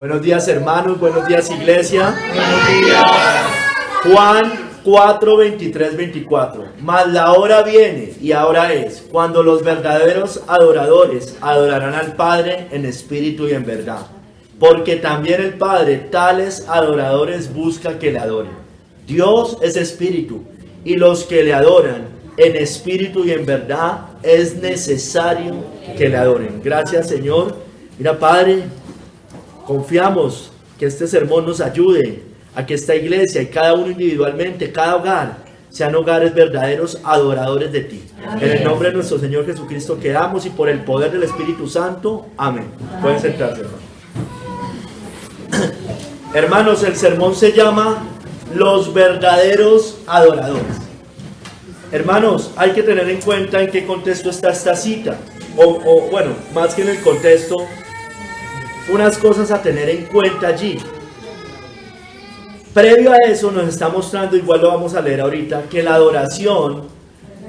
Buenos días, hermanos, buenos días, iglesia. Buenos días. Juan 4, 23, 24. Mas la hora viene y ahora es, cuando los verdaderos adoradores adorarán al Padre en espíritu y en verdad. Porque también el Padre tales adoradores busca que le adoren. Dios es espíritu, y los que le adoran en espíritu y en verdad es necesario que le adoren. Gracias, Señor. Mira, Padre, confiamos que este sermón nos ayude a que esta iglesia y cada uno individualmente, cada hogar, sean hogares verdaderos adoradores de ti. Amén. En el nombre de nuestro Señor Jesucristo quedamos y por el poder del Espíritu Santo. Amén. Pueden sentarse, hermanos. Hermanos, el sermón se llama Los verdaderos adoradores. Hermanos, hay que tener en cuenta en qué contexto está esta cita. Bueno, más que en el contexto, unas cosas a tener en cuenta allí. Previo a eso nos está mostrando, igual lo vamos a leer ahorita, que la adoración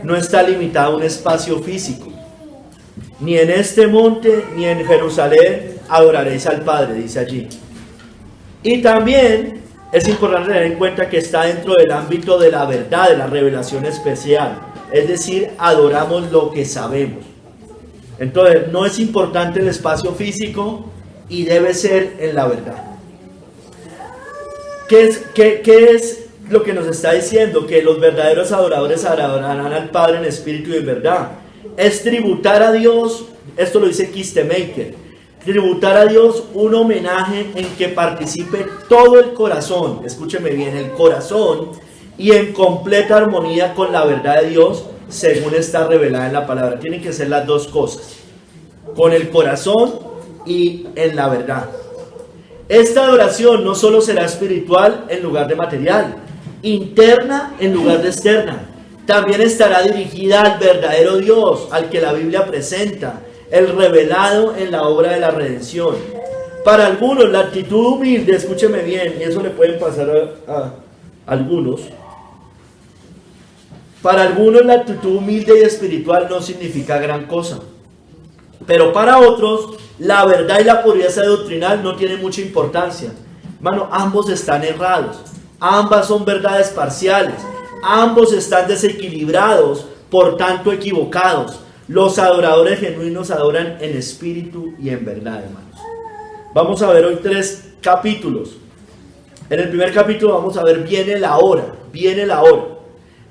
no está limitada a un espacio físico. Ni en este monte, ni en Jerusalén adoraréis al Padre, dice allí. Y también es importante tener en cuenta que está dentro del ámbito de la verdad, de la revelación especial. Es decir, adoramos lo que sabemos. Entonces, no es importante el espacio físico y debe ser en la verdad. ¿Qué es lo que nos está diciendo? Que los verdaderos adoradores adorarán al Padre en espíritu y en verdad. Es tributar a Dios, esto lo dice Kistemaker, tributar a Dios un homenaje en que participe todo el corazón, escúcheme bien, el corazón, y en completa armonía con la verdad de Dios, según está revelada en la palabra. Tienen que ser las dos cosas, con el corazón y en la verdad. Esta adoración no solo será espiritual en lugar de material, interna en lugar de externa. También estará dirigida al verdadero Dios, al que la Biblia presenta, el revelado en la obra de la redención. Para algunos la actitud humilde, escúcheme bien, y eso le pueden pasar a algunos. Para algunos la actitud humilde y espiritual no significa gran cosa. Pero para otros, la verdad y la pureza doctrinal no tienen mucha importancia. Hermano, ambos están errados. Ambas son verdades parciales. Ambos están desequilibrados, por tanto equivocados. Los adoradores genuinos adoran en espíritu y en verdad, hermanos. Vamos a ver hoy 3 capítulos. En el primer capítulo vamos a ver viene la hora.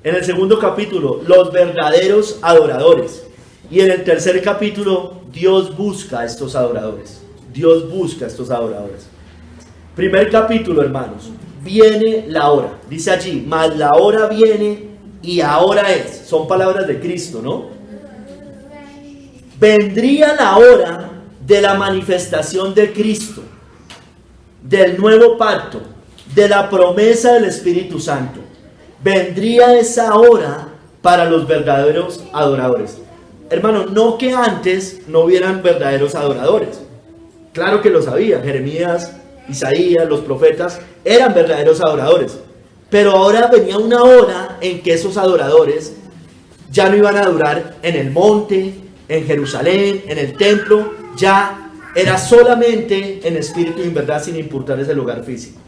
En el segundo capítulo, los verdaderos adoradores. Y en el tercer capítulo, Dios busca a estos adoradores. Primer capítulo, hermanos. Viene la hora. Dice allí, mas la hora viene y ahora es. Son palabras de Cristo, ¿no? Vendría la hora de la manifestación de Cristo, del nuevo pacto, de la promesa del Espíritu Santo. Vendría esa hora para los verdaderos adoradores. Hermano, no que antes no hubieran verdaderos adoradores. Claro que los había. Jeremías, Isaías, los profetas eran verdaderos adoradores. Pero ahora venía una hora en que esos adoradores ya no iban a adorar en el monte, en Jerusalén, en el templo. Ya era solamente en espíritu y en verdad, sin importar ese lugar físico.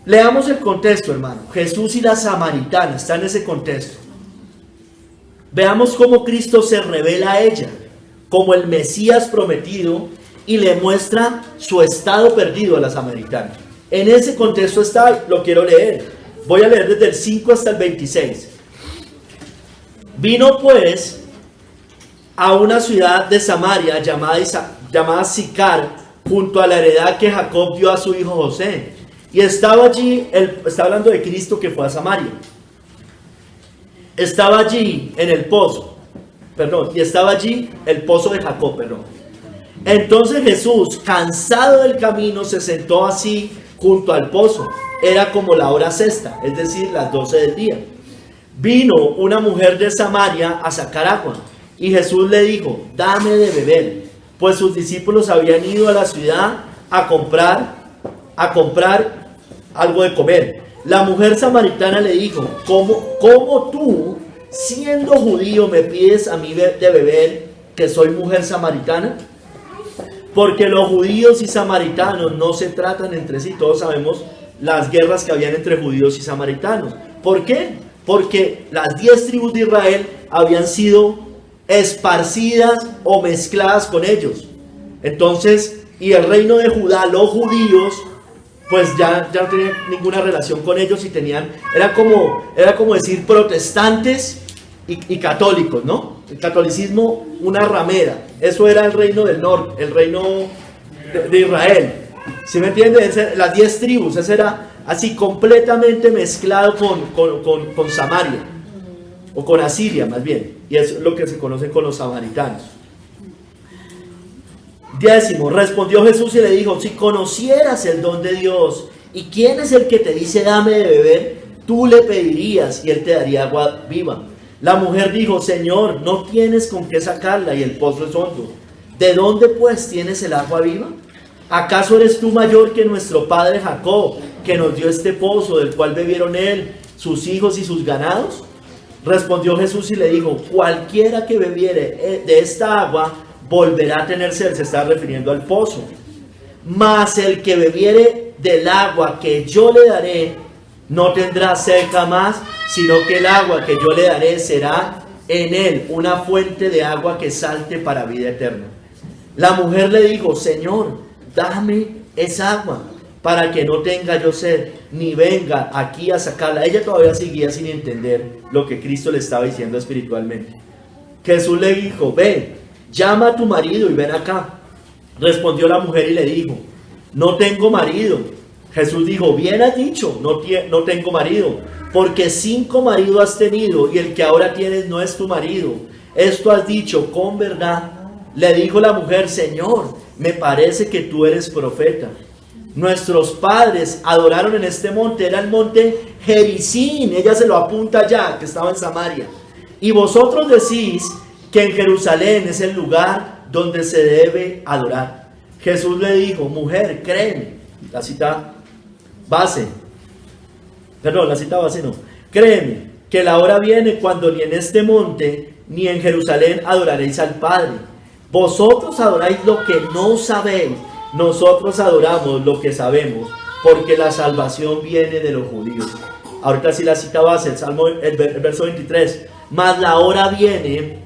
Leamos el contexto, hermano. Jesús y la samaritana están en ese contexto. Veamos cómo Cristo se revela a ella como el Mesías prometido y le muestra su estado perdido a la samaritana. En ese contexto está, lo quiero leer. Voy a leer desde el 5 hasta el 26. Vino pues a una ciudad de Samaria llamada Sicar, junto a la heredad que Jacob dio a su hijo José. Y estaba allí, está hablando de Cristo que fue a Samaria. Estaba allí en el pozo, y estaba allí el pozo de Jacob, Entonces Jesús, cansado del camino, se sentó así junto al pozo. Era como la hora sexta, es decir, las 12 del día. Vino una mujer de Samaria a sacar agua, y Jesús le dijo, dame de beber, pues sus discípulos habían ido a la ciudad a comprar algo de comer. La mujer samaritana le dijo, ¿cómo tú, siendo judío, me pides a mí de beber, que soy mujer samaritana? porque los judíos y samaritanos no se tratan entre sí. Todos sabemos las guerras que habían entre judíos y samaritanos. ¿Por qué? Porque las 10 tribus de Israel habían sido esparcidas o mezcladas con ellos. Entonces, y el reino de Judá, los judíos, pues ya no tenían ninguna relación con ellos y era como decir protestantes y católicos, ¿no? El catolicismo, una ramera. Eso era el reino del norte, el reino de Israel. ¿Sí me entienden? Las 10 tribus, ese era así completamente mezclado con Samaria, o con Asiria más bien, y es lo que se conoce con los samaritanos. 10, respondió Jesús y le dijo: si conocieras el don de Dios y quién es el que te dice dame de beber, tú le pedirías y él te daría agua viva. La mujer dijo: Señor, no tienes con qué sacarla y el pozo es hondo. ¿De dónde pues tienes el agua viva? ¿Acaso eres tú mayor que nuestro padre Jacob, que nos dio este pozo del cual bebieron él, sus hijos y sus ganados? Respondió Jesús y le dijo: cualquiera que bebiere de esta agua volverá a tener sed. Se está refiriendo al pozo. Mas el que bebiere del agua que yo le daré no tendrá sed jamás, sino que el agua que yo le daré será en él una fuente de agua que salte para vida eterna. La mujer le dijo: Señor, dame esa agua para que no tenga yo sed, ni venga aquí a sacarla. Ella todavía seguía sin entender lo que Cristo le estaba diciendo espiritualmente. Jesús le dijo: ve, llama a tu marido y ven acá. Respondió la mujer y le dijo: no tengo marido. Jesús dijo: bien has dicho, no tengo marido, porque 5 maridos has tenido y el que ahora tienes no es tu marido. Esto has dicho con verdad. Le dijo la mujer: Señor, me parece que tú eres profeta. Nuestros padres adoraron en este monte, era el monte Gerizim, ella se lo apunta ya, que estaba en Samaria. Y vosotros decís que en Jerusalén es el lugar donde se debe adorar. Jesús le dijo: mujer, créeme, la cita base no, créeme, que la hora viene cuando ni en este monte ni en Jerusalén adoraréis al Padre. Vosotros adoráis lo que no sabéis, nosotros adoramos lo que sabemos, porque la salvación viene de los judíos. Ahorita sí la cita base, el verso 23. Mas la hora viene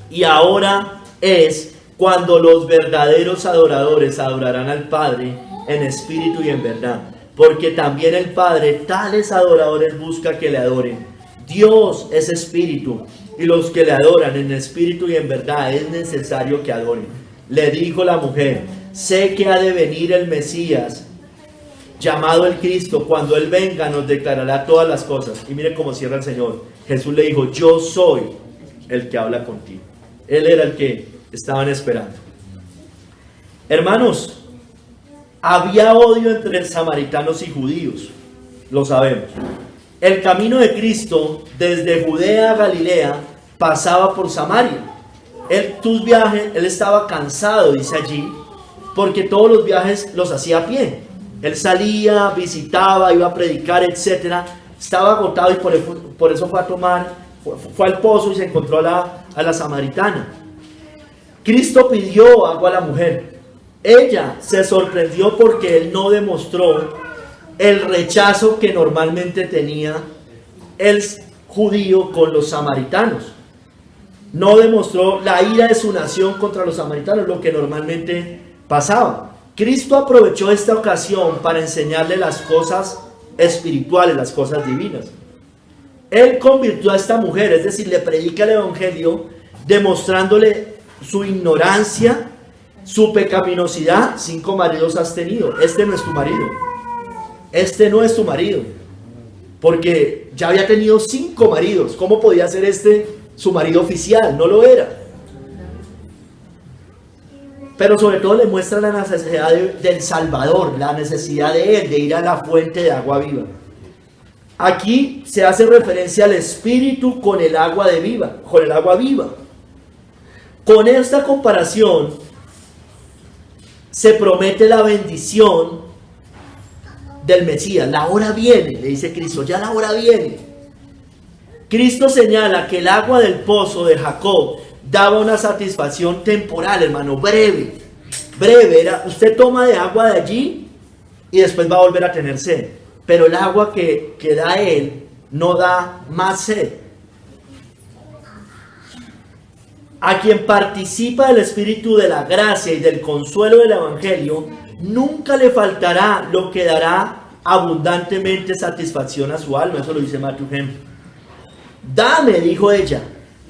y ahora es cuando los verdaderos adoradores adorarán al Padre en espíritu y en verdad, porque también el Padre tales adoradores busca que le adoren. Dios es espíritu, y los que le adoran en espíritu y en verdad es necesario que adoren. Le dijo la mujer: sé que ha de venir el Mesías, llamado el Cristo. Cuando Él venga nos declarará todas las cosas. Y mire cómo cierra el Señor. Jesús le dijo: yo soy el que habla contigo. Él era el que estaban esperando. Hermanos, había odio entre samaritanos y judíos, lo sabemos. El camino de Cristo desde Judea a Galilea pasaba por Samaria. Él estaba cansado, dice allí, porque todos los viajes los hacía a pie. Él salía, visitaba, iba a predicar, etc. Estaba agotado y por eso fue al pozo y se encontró a la samaritana. Cristo pidió agua a la mujer. Ella se sorprendió porque él no demostró el rechazo que normalmente tenía el judío con los samaritanos. No demostró la ira de su nación contra los samaritanos, lo que normalmente pasaba. Cristo aprovechó esta ocasión para enseñarle las cosas espirituales, las cosas divinas. Él convirtió a esta mujer, es decir, le predica el evangelio, demostrándole su ignorancia, su pecaminosidad. 5 maridos has tenido, este no es tu marido. Este no es tu marido, porque ya había tenido 5 maridos. ¿Cómo podía ser este su marido oficial? No lo era. Pero sobre todo le muestra la necesidad del Salvador, la necesidad de él, de ir a la fuente de agua viva. Aquí se hace referencia al Espíritu con el agua viva. Con esta comparación se promete la bendición del Mesías. La hora viene, le dice Cristo, ya la hora viene. Cristo señala que el agua del pozo de Jacob daba una satisfacción temporal, hermano, breve. breve, usted toma de agua de allí y después va a volver a tener sed, pero el agua que da Él no da más sed. A quien participa del Espíritu de la gracia y del consuelo del Evangelio, nunca le faltará lo que dará abundantemente satisfacción a su alma. Eso lo dice Matthew Henry. Dame, dijo ella,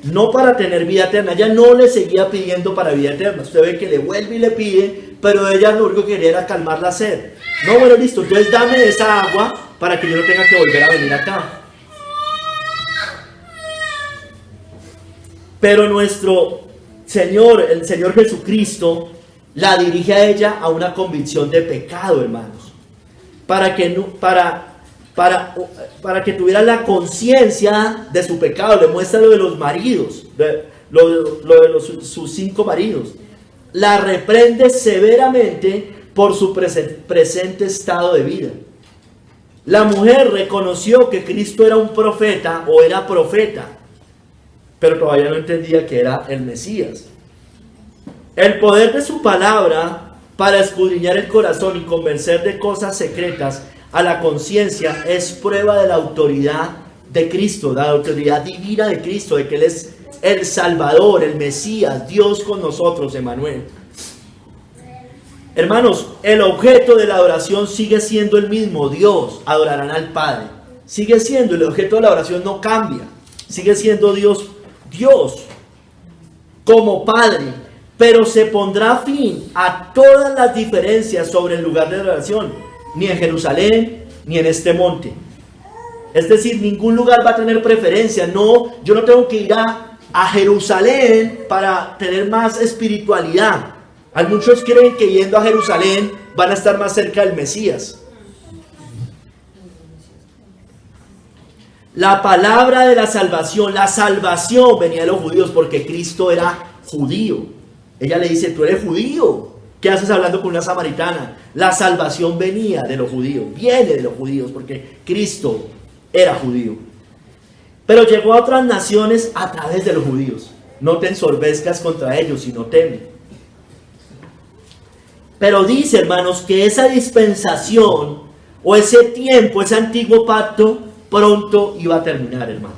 no para tener vida eterna. Ella no le seguía pidiendo para vida eterna. Usted ve que le vuelve y le pide, pero ella lo único que quería era calmar la sed. No, bueno, listo, entonces dame esa agua para que yo no tenga que volver a venir acá. Pero nuestro Señor, el Señor Jesucristo, la dirige a ella a una convicción de pecado, hermanos. Para que tuviera la conciencia de su pecado. Le muestra lo de los maridos, sus 5 maridos. La reprende severamente por su presente estado de vida. La mujer reconoció que Cristo era un profeta o era profeta, pero todavía no entendía que era el Mesías. El poder de su palabra para escudriñar el corazón y convencer de cosas secretas a la conciencia es prueba de la autoridad de Cristo, la autoridad divina de Cristo, de que Él es el Salvador, el Mesías, Dios con nosotros, Emmanuel. Hermanos, el objeto de la adoración sigue siendo el mismo, Dios. Adorarán al Padre. Sigue siendo, el objeto de la oración no cambia. Sigue siendo Dios como Padre, pero se pondrá fin a todas las diferencias sobre el lugar de adoración, ni en Jerusalén, ni en este monte. Es decir, ningún lugar va a tener preferencia. No, yo no tengo que ir a Jerusalén para tener más espiritualidad. Hay muchos creen que yendo a Jerusalén van a estar más cerca del Mesías. La palabra de la salvación venía de los judíos porque Cristo era judío. Ella le dice, tú eres judío, ¿qué haces hablando con una samaritana? La salvación venía de los judíos, viene de los judíos porque Cristo era judío. Pero llegó a otras naciones a través de los judíos. No te ensorbezcas contra ellos, sino teme. Pero dice, hermanos, que esa dispensación o ese tiempo, ese antiguo pacto, pronto iba a terminar, hermanos.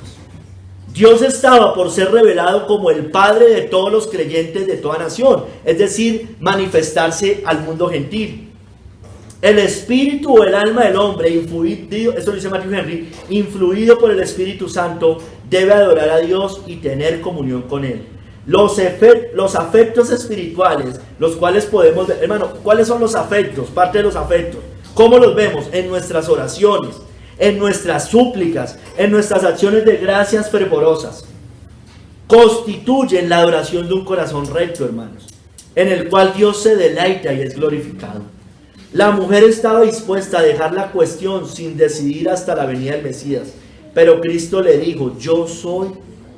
Dios estaba por ser revelado como el Padre de todos los creyentes de toda nación, es decir, manifestarse al mundo gentil. El espíritu o el alma del hombre, influido, esto lo dice Matthew Henry, influido por el Espíritu Santo, debe adorar a Dios y tener comunión con Él. Los afectos espirituales, los cuales podemos ver, hermano, ¿cuáles son los afectos? Parte de los afectos. ¿Cómo los vemos? En nuestras oraciones, en nuestras súplicas, en nuestras acciones de gracias fervorosas. Constituyen la adoración de un corazón recto, hermanos, en el cual Dios se deleita y es glorificado. La mujer estaba dispuesta a dejar la cuestión sin decidir hasta la venida del Mesías, pero Cristo le dijo, yo soy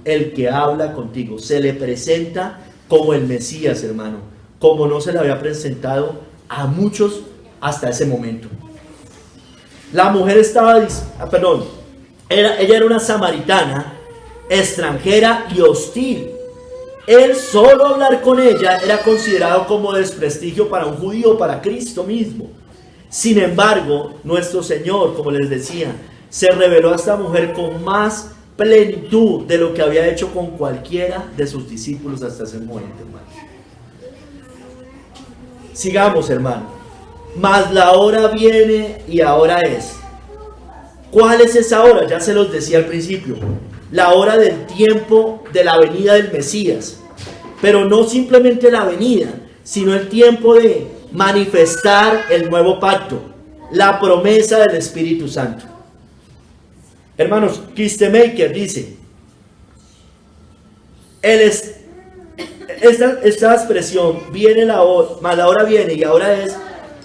el que habla contigo. Se le presenta como el Mesías, hermano, como no se le había presentado a muchos hasta ese momento. La mujer ella era una samaritana, extranjera y hostil. El solo hablar con ella era considerado como desprestigio para un judío, para Cristo mismo. Sin embargo, nuestro Señor, como les decía, se reveló a esta mujer con más plenitud de lo que había hecho con cualquiera de sus discípulos hasta ese momento, hermano. Sigamos, hermano. Mas la hora viene y ahora es. ¿Cuál es esa hora? Ya se los decía al principio. La hora del tiempo de la venida del Mesías. Pero no simplemente la venida, sino el tiempo de manifestar el nuevo pacto, la promesa del Espíritu Santo. Hermanos, Kistemaker dice, esta expresión, viene la hora, más la hora viene y ahora es,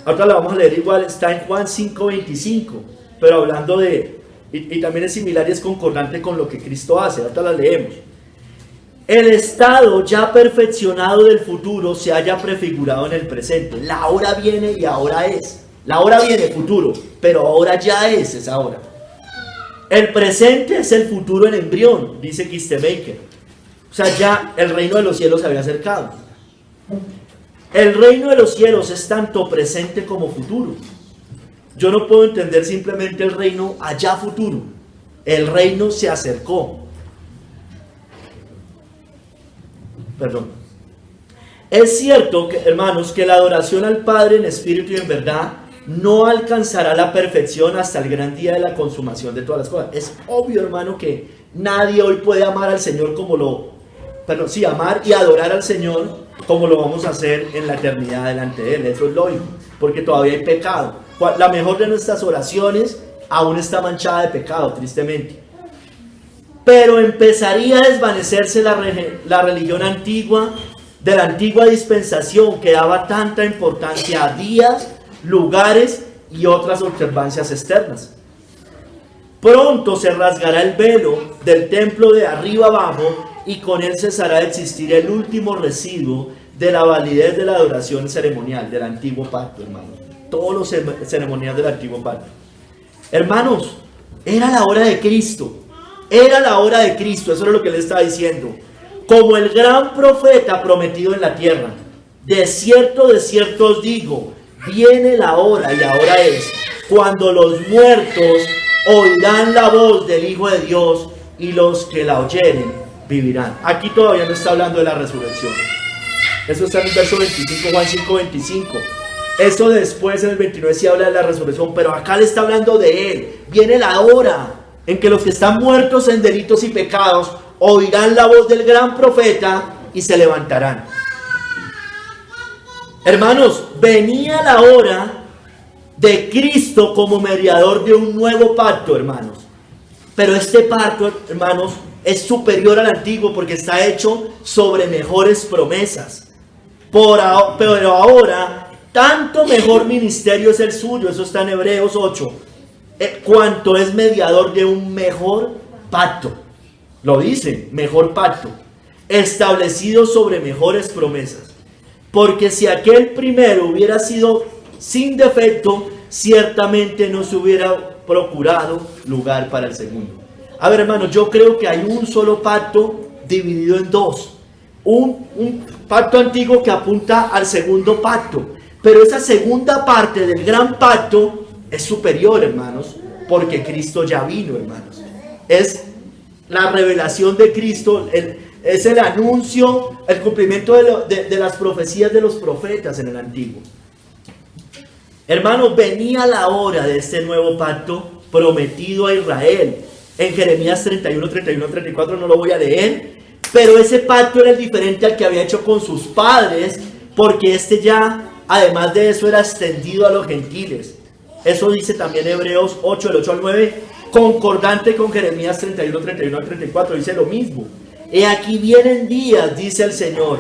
ahora la vamos a leer igual, está en Juan 5:25, pero hablando de, y también es similar y es concordante con lo que Cristo hace, ahora la leemos. El estado ya perfeccionado del futuro se haya prefigurado en el presente. La hora viene y ahora es. La hora viene, futuro, pero ahora ya es esa hora. El presente es el futuro en embrión, dice Kistemaker. O sea, ya el reino de los cielos se había acercado. El reino de los cielos es tanto presente como futuro. Yo no puedo entender simplemente el reino allá futuro. El reino se acercó. Perdón. Es cierto, hermanos, que la adoración al Padre en espíritu y en verdad no alcanzará la perfección hasta el gran día de la consumación de todas las cosas. Es obvio, hermano, que nadie hoy puede amar al Señor amar y adorar al Señor como lo vamos a hacer en la eternidad delante de Él. Eso es lógico, porque todavía hay pecado. La mejor de nuestras oraciones aún está manchada de pecado, tristemente. Pero empezaría a desvanecerse la religión antigua, de la antigua dispensación, que daba tanta importancia a días, lugares y otras observancias externas. Pronto se rasgará el velo del templo de arriba abajo y con él cesará de existir el último residuo de la validez de la adoración ceremonial del antiguo pacto, hermanos. Todos los ceremoniales del antiguo pacto. Hermanos, era la hora de Cristo. Era la hora de Cristo, eso es lo que le estaba diciendo. Como el gran profeta prometido en la tierra. De cierto os digo, viene la hora, y ahora es, cuando los muertos oirán la voz del Hijo de Dios, y los que la oyeren vivirán. Aquí todavía no está hablando de la resurrección. Eso está en el verso 25, Juan 5, 25. Eso después en el 29 sí habla de la resurrección, pero acá le está hablando de Él. Viene la hora en que los que están muertos en delitos y pecados oirán la voz del gran profeta y se levantarán. Hermanos, venía la hora de Cristo como mediador de un nuevo pacto, hermanos. Pero este pacto, hermanos, es superior al antiguo porque está hecho sobre mejores promesas. Pero ahora, tanto mejor ministerio es el suyo, eso está en Hebreos 8, cuanto es mediador de un mejor pacto. Lo dice, mejor pacto, establecido sobre mejores promesas. Porque si aquel primero hubiera sido sin defecto, ciertamente no se hubiera procurado lugar para el segundo. A ver, hermanos, yo creo que hay un solo pacto dividido en dos. Un pacto antiguo que apunta al segundo pacto. Pero esa segunda parte del gran pacto es superior, hermanos, porque Cristo ya vino, hermanos. Es la revelación de Cristo, es el anuncio, el cumplimiento de las profecías de los profetas en el antiguo. Hermanos, venía la hora de este nuevo pacto prometido a Israel. En Jeremías 31, 34 no lo voy a leer, pero ese pacto era el diferente al que había hecho con sus padres, porque este ya, además de eso, era extendido a los gentiles. Eso dice también Hebreos 8, del 8 al 9, concordante con Jeremías 31 al 34, dice lo mismo. He aquí vienen días, dice el Señor,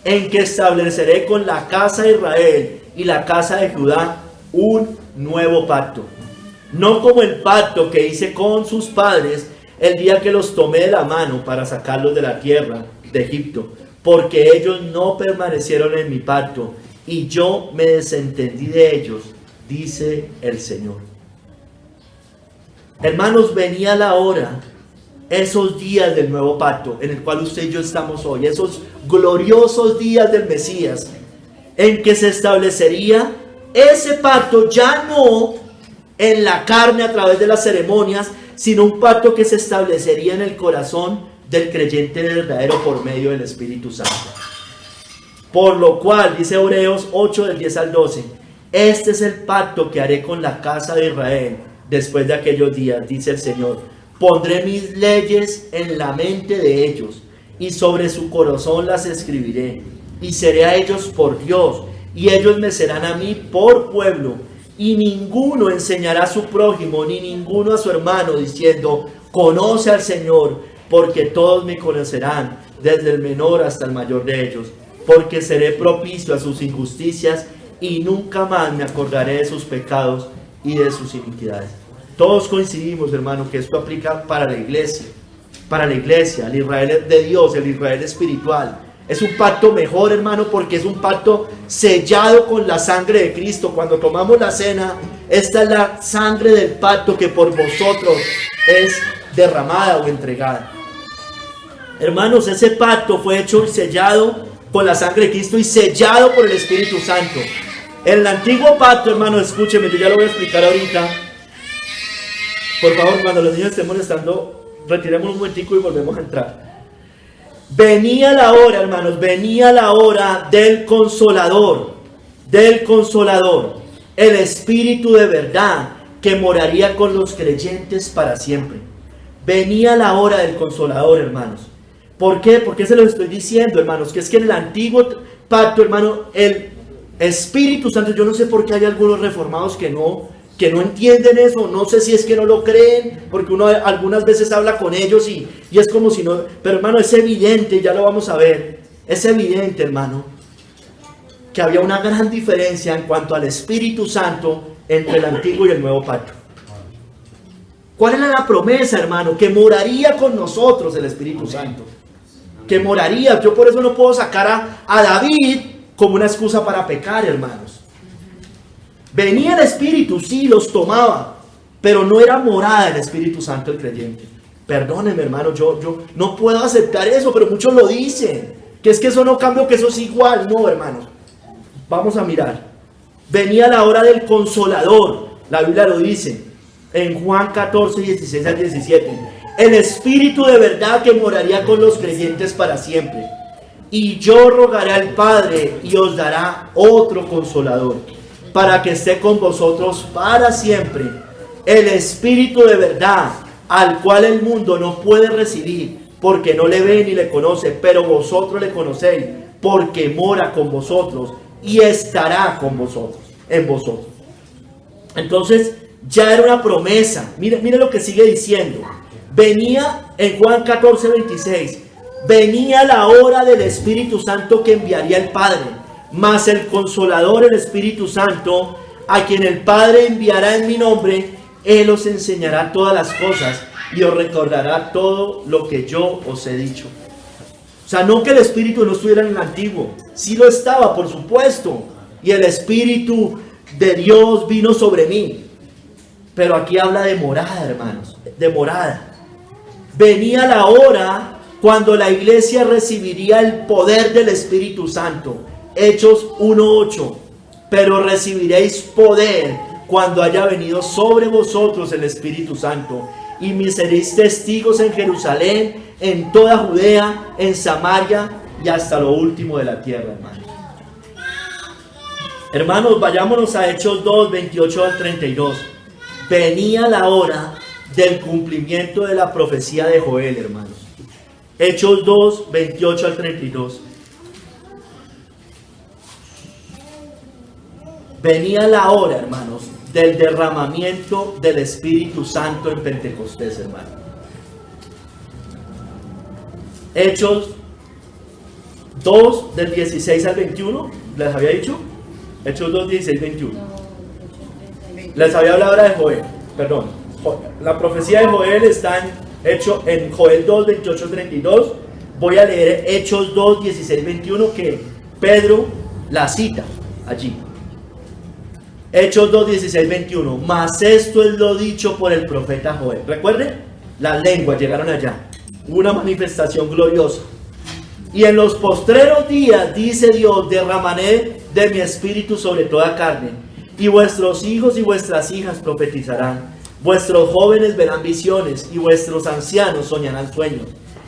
en que estableceré con la casa de Israel y la casa de Judá un nuevo pacto. No como el pacto que hice con sus padres el día que los tomé de la mano para sacarlos de la tierra de Egipto, porque ellos no permanecieron en mi pacto y yo me desentendí de ellos, dice el Señor. Hermanos, venía la hora, esos días del nuevo pacto en el cual usted y yo estamos hoy, esos gloriosos días del Mesías, en que se establecería ese pacto ya no en la carne a través de las ceremonias, sino un pacto que se establecería en el corazón del creyente verdadero por medio del Espíritu Santo. Por lo cual, dice Hebreos 8 del 10 al 12, este es el pacto que haré con la casa de Israel después de aquellos días, dice el Señor. Pondré mis leyes en la mente de ellos y sobre su corazón las escribiré y seré a ellos por Dios y ellos me serán a mí por pueblo. Y ninguno enseñará a su prójimo, ni ninguno a su hermano, diciendo, conoce al Señor, porque todos me conocerán, desde el menor hasta el mayor de ellos, porque seré propicio a sus injusticias, y nunca más me acordaré de sus pecados y de sus iniquidades. Todos coincidimos, hermano, que esto aplica para la iglesia, el Israel de Dios, el Israel espiritual. Es un pacto mejor, hermano, porque es un pacto sellado con la sangre de Cristo. Cuando tomamos la cena, esta es la sangre del pacto que por vosotros es derramada o entregada. Hermanos, ese pacto fue hecho y sellado con la sangre de Cristo y sellado por el Espíritu Santo. En el antiguo pacto, hermano, escúcheme, yo ya lo voy a explicar ahorita. Por favor, cuando los niños estén molestando, retiremos un momentico y volvemos a entrar. Venía la hora, hermanos, venía la hora del Consolador, el Espíritu de verdad que moraría con los creyentes para siempre. Venía la hora del Consolador, hermanos. ¿Por qué? ¿Por qué se los estoy diciendo, hermanos? Que es que en el antiguo pacto, hermano, el Espíritu Santo, yo no sé por qué hay algunos reformados que no entienden eso, no sé si es que no lo creen, porque uno algunas veces habla con ellos y es como si no, pero hermano, es evidente, ya lo vamos a ver, es evidente, hermano, que había una gran diferencia en cuanto al Espíritu Santo entre el antiguo y el nuevo pacto. ¿Cuál era la promesa, hermano? Que moraría con nosotros el Espíritu Santo, que moraría. Yo por eso no puedo sacar a David como una excusa para pecar, hermanos. Venía el Espíritu, sí, los tomaba, pero no era morada el Espíritu Santo el creyente. Perdónenme, hermano, yo no puedo aceptar eso, pero muchos lo dicen, que es que eso no cambia, que eso es igual. No, hermanos, vamos a mirar. Venía la hora del Consolador, la Biblia lo dice, en Juan 14, 16 al 17. El Espíritu de verdad que moraría con los creyentes para siempre. Y yo rogaré al Padre y os dará otro Consolador, para que esté con vosotros para siempre, el Espíritu de verdad, al cual el mundo no puede recibir, porque no le ve ni le conoce, pero vosotros le conocéis, porque mora con vosotros y estará con vosotros, en vosotros. Entonces, ya era una promesa. Mire lo que sigue diciendo. Venía en Juan 14, 26, venía la hora del Espíritu Santo que enviaría el Padre. Mas el Consolador, el Espíritu Santo, a quien el Padre enviará en mi nombre, Él os enseñará todas las cosas y os recordará todo lo que yo os he dicho. O sea, no que el Espíritu no estuviera en el antiguo, sí lo estaba, por supuesto, y el Espíritu de Dios vino sobre mí. Pero aquí habla de morada, hermanos, de morada. Venía la hora cuando la iglesia recibiría el poder del Espíritu Santo. Hechos 1:8, pero recibiréis poder cuando haya venido sobre vosotros el Espíritu Santo, y me seréis testigos en Jerusalén, en toda Judea, en Samaria y hasta lo último de la tierra, hermanos. Hermanos, vayámonos a Hechos 2, 28 al 32. Venía la hora del cumplimiento de la profecía de Joel, hermanos. Hechos 2, 28 al 32. Venía la hora, hermanos, del derramamiento del Espíritu Santo en Pentecostés, hermano. Hechos 2, del 16 al 21, ¿les había dicho? Hechos 2, 16, 21. Les había hablado ahora de Joel, perdón. La profecía de Joel está en Joel 2, 28, 32. Voy a leer Hechos 2, 16, 21, que Pedro la cita allí. Hechos 2, 16, 21. Mas esto es lo dicho por el profeta Joel. Recuerden, las lenguas llegaron allá. Una manifestación gloriosa. Y en los postreros días, dice Dios, derramaré de mi espíritu sobre toda carne. Y vuestros hijos y vuestras hijas profetizarán. Vuestros jóvenes verán visiones y vuestros ancianos soñarán sueños.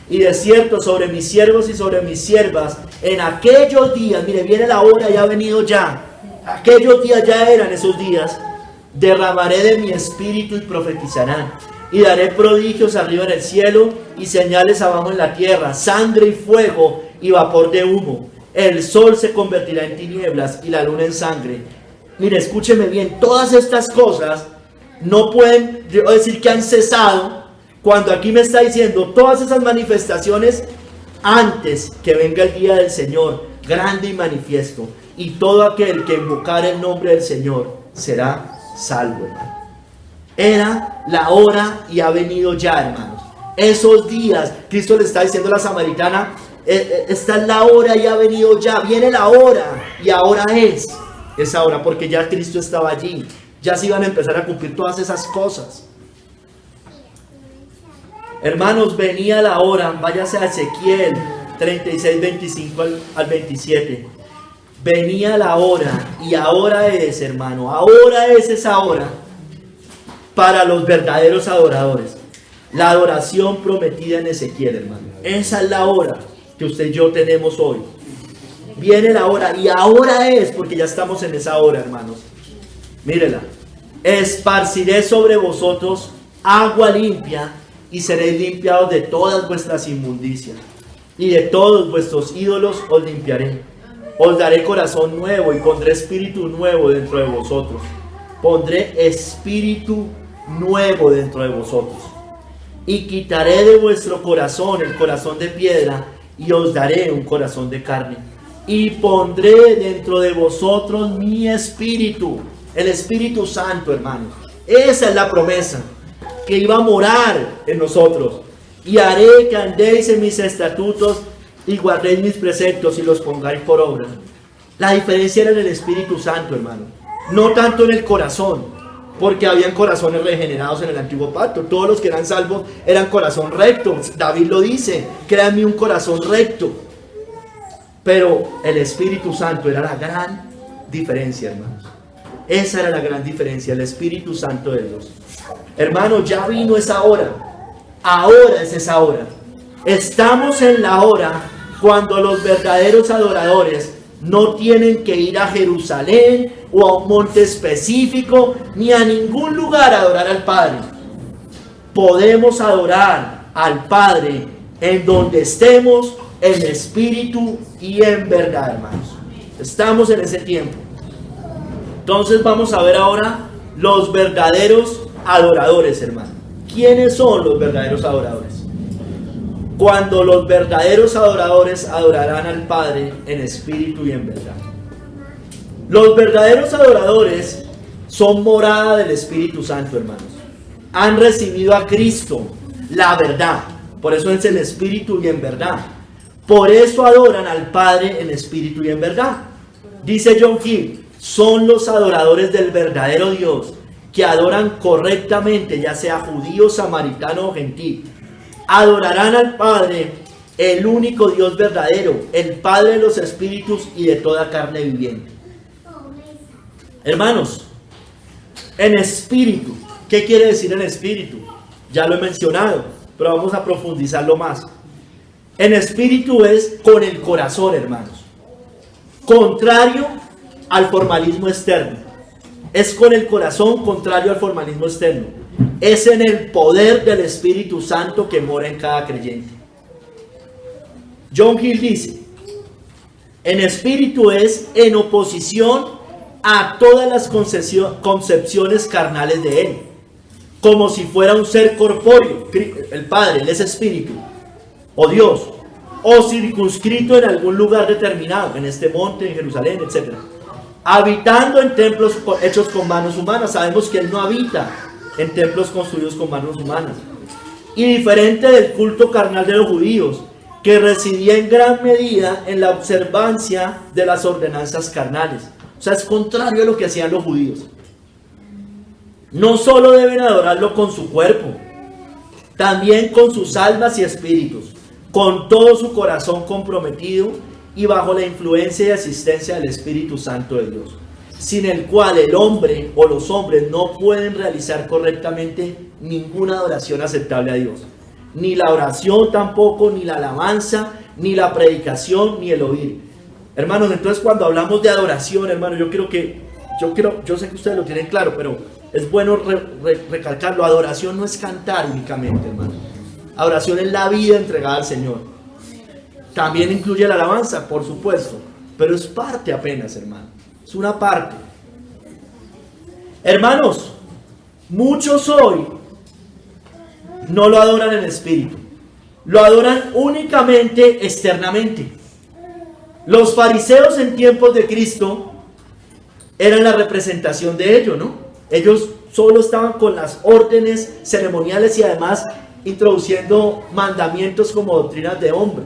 Y de cierto sobre mis siervos y sobre mis siervas, en aquellos días, mire, viene la hora, ya ha venido ya. Aquellos días ya eran esos días, derramaré de mi espíritu y profetizarán. Y daré prodigios arriba en el cielo y señales abajo en la tierra, sangre y fuego y vapor de humo. El sol se convertirá en tinieblas y la luna en sangre. Mire, escúcheme bien, todas estas cosas no pueden decir que han cesado, cuando aquí me está diciendo todas esas manifestaciones antes que venga el día del Señor, grande y manifiesto. Y todo aquel que invocare el nombre del Señor será salvo, hermano. Era la hora y ha venido ya, hermanos. Esos días, Cristo le está diciendo a la samaritana, esta es la hora y ha venido ya. Viene la hora y ahora es esa hora, porque ya Cristo estaba allí. Ya se iban a empezar a cumplir todas esas cosas. Hermanos, venía la hora. Váyase a Ezequiel 36, 25 al 27. Venía la hora, y ahora es, hermano, ahora es esa hora para los verdaderos adoradores. La adoración prometida en Ezequiel, hermano. Esa es la hora que usted y yo tenemos hoy. Viene la hora, y ahora es, porque ya estamos en esa hora, hermanos. Mírela. Esparciré sobre vosotros agua limpia, y seréis limpiados de todas vuestras inmundicias, y de todos vuestros ídolos os limpiaré. Os daré corazón nuevo, y pondré espíritu nuevo dentro de vosotros. Pondré espíritu nuevo dentro de vosotros. Y quitaré de vuestro corazón el corazón de piedra, y os daré un corazón de carne. Y pondré dentro de vosotros mi espíritu, el Espíritu Santo, hermanos. Esa es la promesa, que iba a morar en nosotros. Y haré que andéis en mis estatutos, y guardéis mis preceptos, y los pongáis por obra. La diferencia era en el Espíritu Santo, hermano. No tanto en el corazón, porque habían corazones regenerados en el antiguo pacto. Todos los que eran salvos eran corazón recto. David lo dice: créanme un corazón recto. Pero el Espíritu Santo era la gran diferencia, hermanos. Esa era la gran diferencia, el Espíritu Santo de Dios. Hermano, ya vino esa hora. Ahora es esa hora. Estamos en la hora cuando los verdaderos adoradores no tienen que ir a Jerusalén o a un monte específico, ni a ningún lugar a adorar al Padre. Podemos adorar al Padre en donde estemos, en espíritu y en verdad, hermanos. Estamos en ese tiempo. Entonces vamos a ver ahora los verdaderos adoradores, hermano. ¿Quiénes son los verdaderos adoradores? Cuando los verdaderos adoradores adorarán al Padre en espíritu y en verdad. Los verdaderos adoradores son morada del Espíritu Santo, hermanos. Han recibido a Cristo, la verdad. Por eso es en espíritu y en verdad. Por eso adoran al Padre en espíritu y en verdad. Dice John Gill: son los adoradores del verdadero Dios, que adoran correctamente, ya sea judío, samaritano o gentil. Adorarán al Padre, el único Dios verdadero, el Padre de los espíritus y de toda carne viviente. Hermanos, en espíritu, ¿qué quiere decir en espíritu? Ya lo he mencionado, pero vamos a profundizarlo más. En espíritu es con el corazón, hermanos. Contrario al formalismo externo. Es con el corazón, contrario al formalismo externo. Es en el poder del Espíritu Santo que mora en cada creyente. John Gill dice: en espíritu es en oposición a todas las concepciones carnales de él, como si fuera un ser corpóreo. El Padre, él es espíritu, o Dios, o circunscrito en algún lugar determinado, en este monte, en Jerusalén, etc. Habitando en templos hechos con manos humanas. Sabemos que él no habita en templos construidos con manos humanas. Y diferente del culto carnal de los judíos, que residía en gran medida en la observancia de las ordenanzas carnales. O sea, es contrario a lo que hacían los judíos. No solo deben adorarlo con su cuerpo, también con sus almas y espíritus, con todo su corazón comprometido y bajo la influencia y asistencia del Espíritu Santo de Dios, sin el cual el hombre o los hombres no pueden realizar correctamente ninguna adoración aceptable a Dios. Ni la oración tampoco, ni la alabanza, ni la predicación, ni el oír. Hermanos, entonces cuando hablamos de adoración, hermanos, yo sé que ustedes lo tienen claro, pero es bueno recalcarlo. Adoración no es cantar únicamente, hermano. Adoración es la vida entregada al Señor. También incluye la alabanza, por supuesto, pero es parte apenas, hermano. Es una parte. Hermanos, muchos hoy no lo adoran en espíritu. Lo adoran únicamente externamente. Los fariseos en tiempos de Cristo eran la representación de ello, ¿no? Ellos solo estaban con las órdenes ceremoniales y además introduciendo mandamientos como doctrinas de hombres.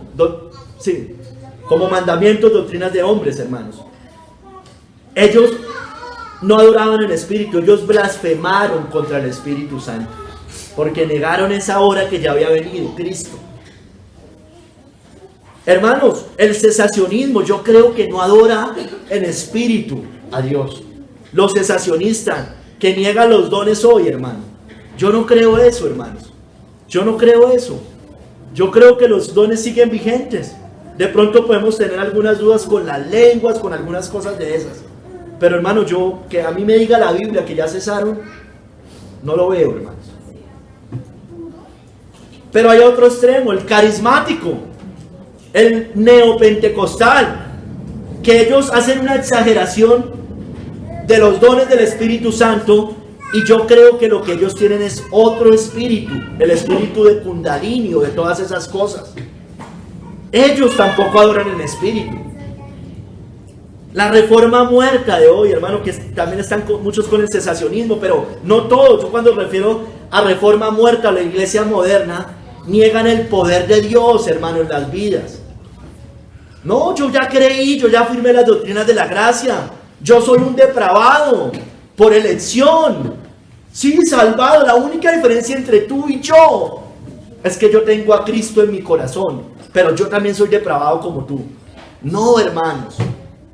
Como mandamientos, doctrinas de hombres, hermanos. Ellos no adoraban el Espíritu, ellos blasfemaron contra el Espíritu Santo, porque negaron esa hora que ya había venido Cristo. Hermanos, el cesacionismo yo creo que no adora en espíritu a Dios. Los cesacionistas que niegan los dones hoy, hermano. Yo no creo eso, hermanos. Yo no creo eso. Yo creo que los dones siguen vigentes. De pronto podemos tener algunas dudas con las lenguas, con algunas cosas de esas. Pero hermano, yo, que a mí me diga la Biblia que ya cesaron, no lo veo, hermanos. Pero hay otro extremo, el carismático, el neopentecostal, que ellos hacen una exageración de los dones del Espíritu Santo, y yo creo que lo que ellos tienen es otro espíritu, el espíritu de Kundalini o de todas esas cosas. Ellos tampoco adoran en espíritu. La reforma muerta de hoy, hermano, que también están muchos con el cesacionismo, pero no todos. Yo cuando refiero a reforma muerta, la iglesia moderna, niegan el poder de Dios, hermano, en las vidas. No, yo ya creí, yo ya firmé las doctrinas de la gracia. Yo soy un depravado por elección. Sí, salvado. La única diferencia entre tú y yo es que yo tengo a Cristo en mi corazón, pero yo también soy depravado como tú. No, hermanos.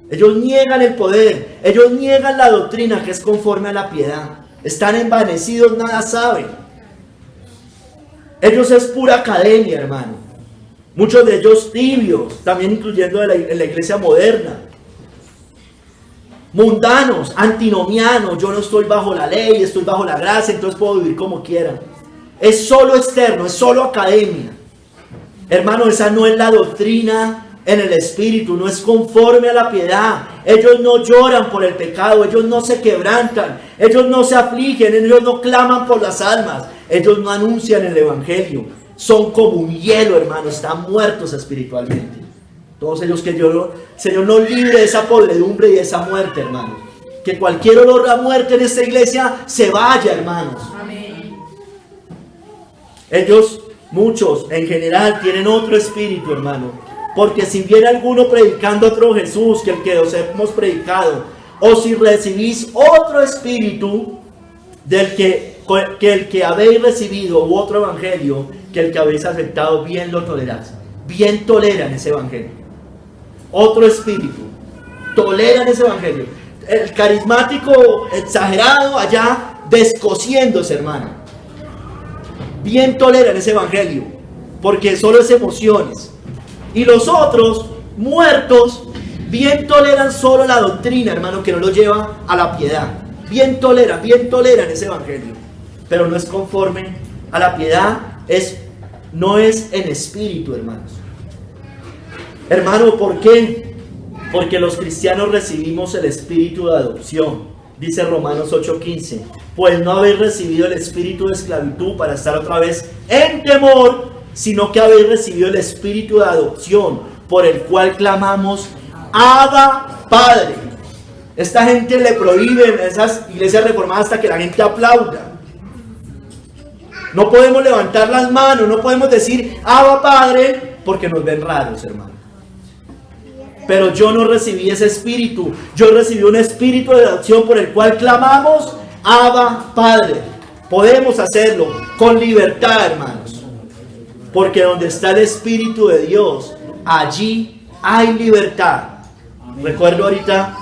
Ellos niegan el poder, ellos niegan la doctrina que es conforme a la piedad. Están envanecidos, nada saben. Ellos es pura academia, hermano. Muchos de ellos tibios, también incluyendo en la iglesia moderna. Mundanos, antinomianos, yo no estoy bajo la ley, estoy bajo la gracia, entonces puedo vivir como quiera. Es solo externo, es solo academia. Hermano, esa no es la doctrina en el espíritu, no es conforme a la piedad. Ellos no lloran por el pecado, ellos no se quebrantan, ellos no se afligen, ellos no claman por las almas, ellos no anuncian el evangelio. Son como un hielo, hermano, están muertos espiritualmente. Todos ellos que yo, Señor, nos libre de esa podredumbre y de esa muerte, hermano. Que cualquier olor a muerte en esta iglesia se vaya, hermanos. Amén. Ellos, muchos en general, tienen otro espíritu, hermano. Porque si viene alguno predicando otro Jesús que el que os hemos predicado, o si recibís otro espíritu del que el que habéis recibido, u otro evangelio que el que habéis aceptado, bien lo toleráis. Bien toleran ese evangelio. Otro espíritu. Toleran ese evangelio. El carismático exagerado allá descosiéndose, hermano. Bien toleran ese evangelio. Porque solo es emociones. Y los otros, muertos, bien toleran solo la doctrina, hermano, que no lo lleva a la piedad. Bien toleran ese evangelio. Pero no es conforme a la piedad, no es en espíritu, hermanos. Hermano, ¿por qué? Porque los cristianos recibimos el espíritu de adopción. Dice Romanos 8:15. Pues no habéis recibido el espíritu de esclavitud para estar otra vez en temor, sino que habéis recibido el espíritu de adopción, por el cual clamamos, Abba, Padre. Esta gente le prohíbe en esas iglesias reformadas hasta que la gente aplauda. No podemos levantar las manos, no podemos decir, Abba, Padre, porque nos ven raros, hermano. Pero yo no recibí ese espíritu, yo recibí un espíritu de adopción por el cual clamamos, Abba, Padre. Podemos hacerlo con libertad, hermanos. Porque donde está el Espíritu de Dios, allí hay libertad. Recuerdo ahorita,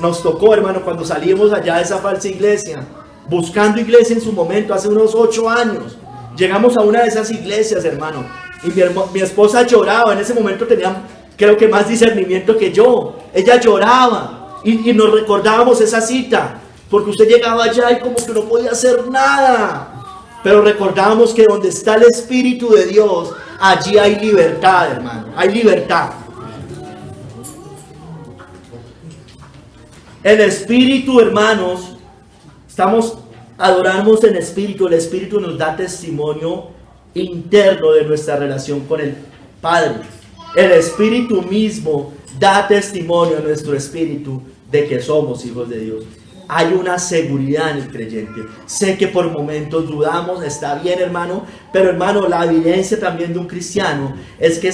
nos tocó, hermano, cuando salimos allá de esa falsa iglesia, buscando iglesia en su momento, hace unos 8 años. Llegamos a una de esas iglesias, hermano, y mi esposa lloraba. En ese momento tenía, creo que más discernimiento que yo. Ella lloraba y nos recordábamos esa cita, porque usted llegaba allá y como que no podía hacer nada. Pero recordábamos que donde está el Espíritu de Dios, allí hay libertad, hermano. Hay libertad. El Espíritu, hermanos, adoramos en Espíritu. El Espíritu nos da testimonio interno de nuestra relación con el Padre. El Espíritu mismo da testimonio a nuestro espíritu de que somos hijos de Dios. Hay una seguridad en el creyente. Sé que por momentos dudamos, está bien, hermano, pero hermano, la evidencia también de un cristiano es que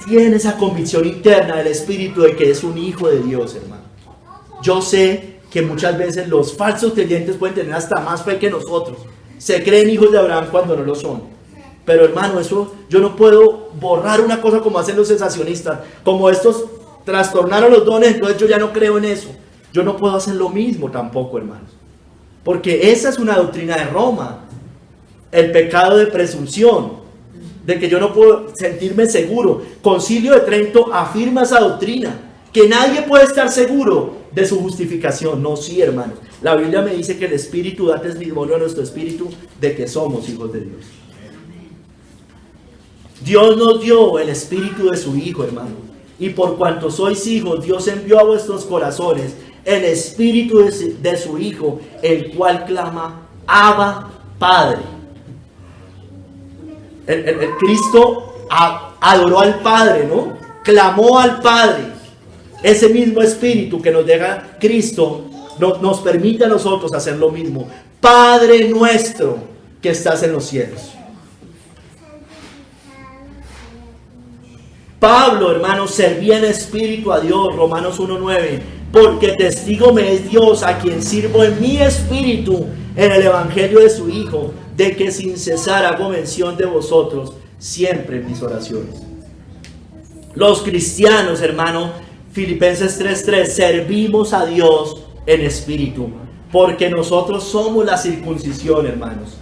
tiene esa convicción interna del espíritu de que es un hijo de Dios, hermano. Yo sé que muchas veces los falsos creyentes pueden tener hasta más fe que nosotros. Se creen hijos de Abraham cuando no lo son. Pero hermano, eso yo no puedo borrar una cosa como hacen los cesacionistas. Como estos trastornaron los dones, entonces yo ya no creo en eso. Yo no puedo hacer lo mismo tampoco, hermanos. Porque esa es una doctrina de Roma. El pecado de presunción, de que yo no puedo sentirme seguro. Concilio de Trento afirma esa doctrina, que nadie puede estar seguro de su justificación. No, sí, hermanos. La Biblia me dice que el Espíritu da testimonio a nuestro espíritu de que somos hijos de Dios. Dios nos dio el Espíritu de su Hijo, hermano. Y por cuanto sois hijos, Dios envió a vuestros corazones el Espíritu de su Hijo, el cual clama, Abba, Padre. El Cristo adoró al Padre, ¿no? Clamó al Padre. Ese mismo Espíritu que nos deja Cristo nos permite a nosotros hacer lo mismo. Padre nuestro que estás en los cielos. Pablo, hermano, servía en espíritu a Dios, Romanos 1:9, porque testigo me es Dios, a quien sirvo en mi espíritu, en el evangelio de su Hijo, de que sin cesar hago mención de vosotros siempre en mis oraciones. Los cristianos, hermano, Filipenses 3:3, servimos a Dios en espíritu, porque nosotros somos la circuncisión, hermanos,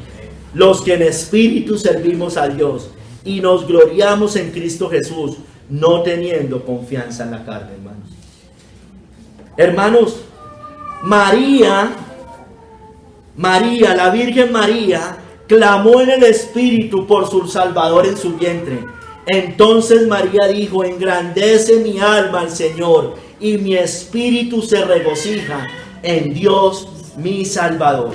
los que en espíritu servimos a Dios y nos gloriamos en Cristo Jesús, no teniendo confianza en la carne, hermanos. Hermanos, María, la Virgen María, clamó en el Espíritu por su Salvador en su vientre. Entonces María dijo, engrandece mi alma al Señor, y mi espíritu se regocija en Dios mi Salvador.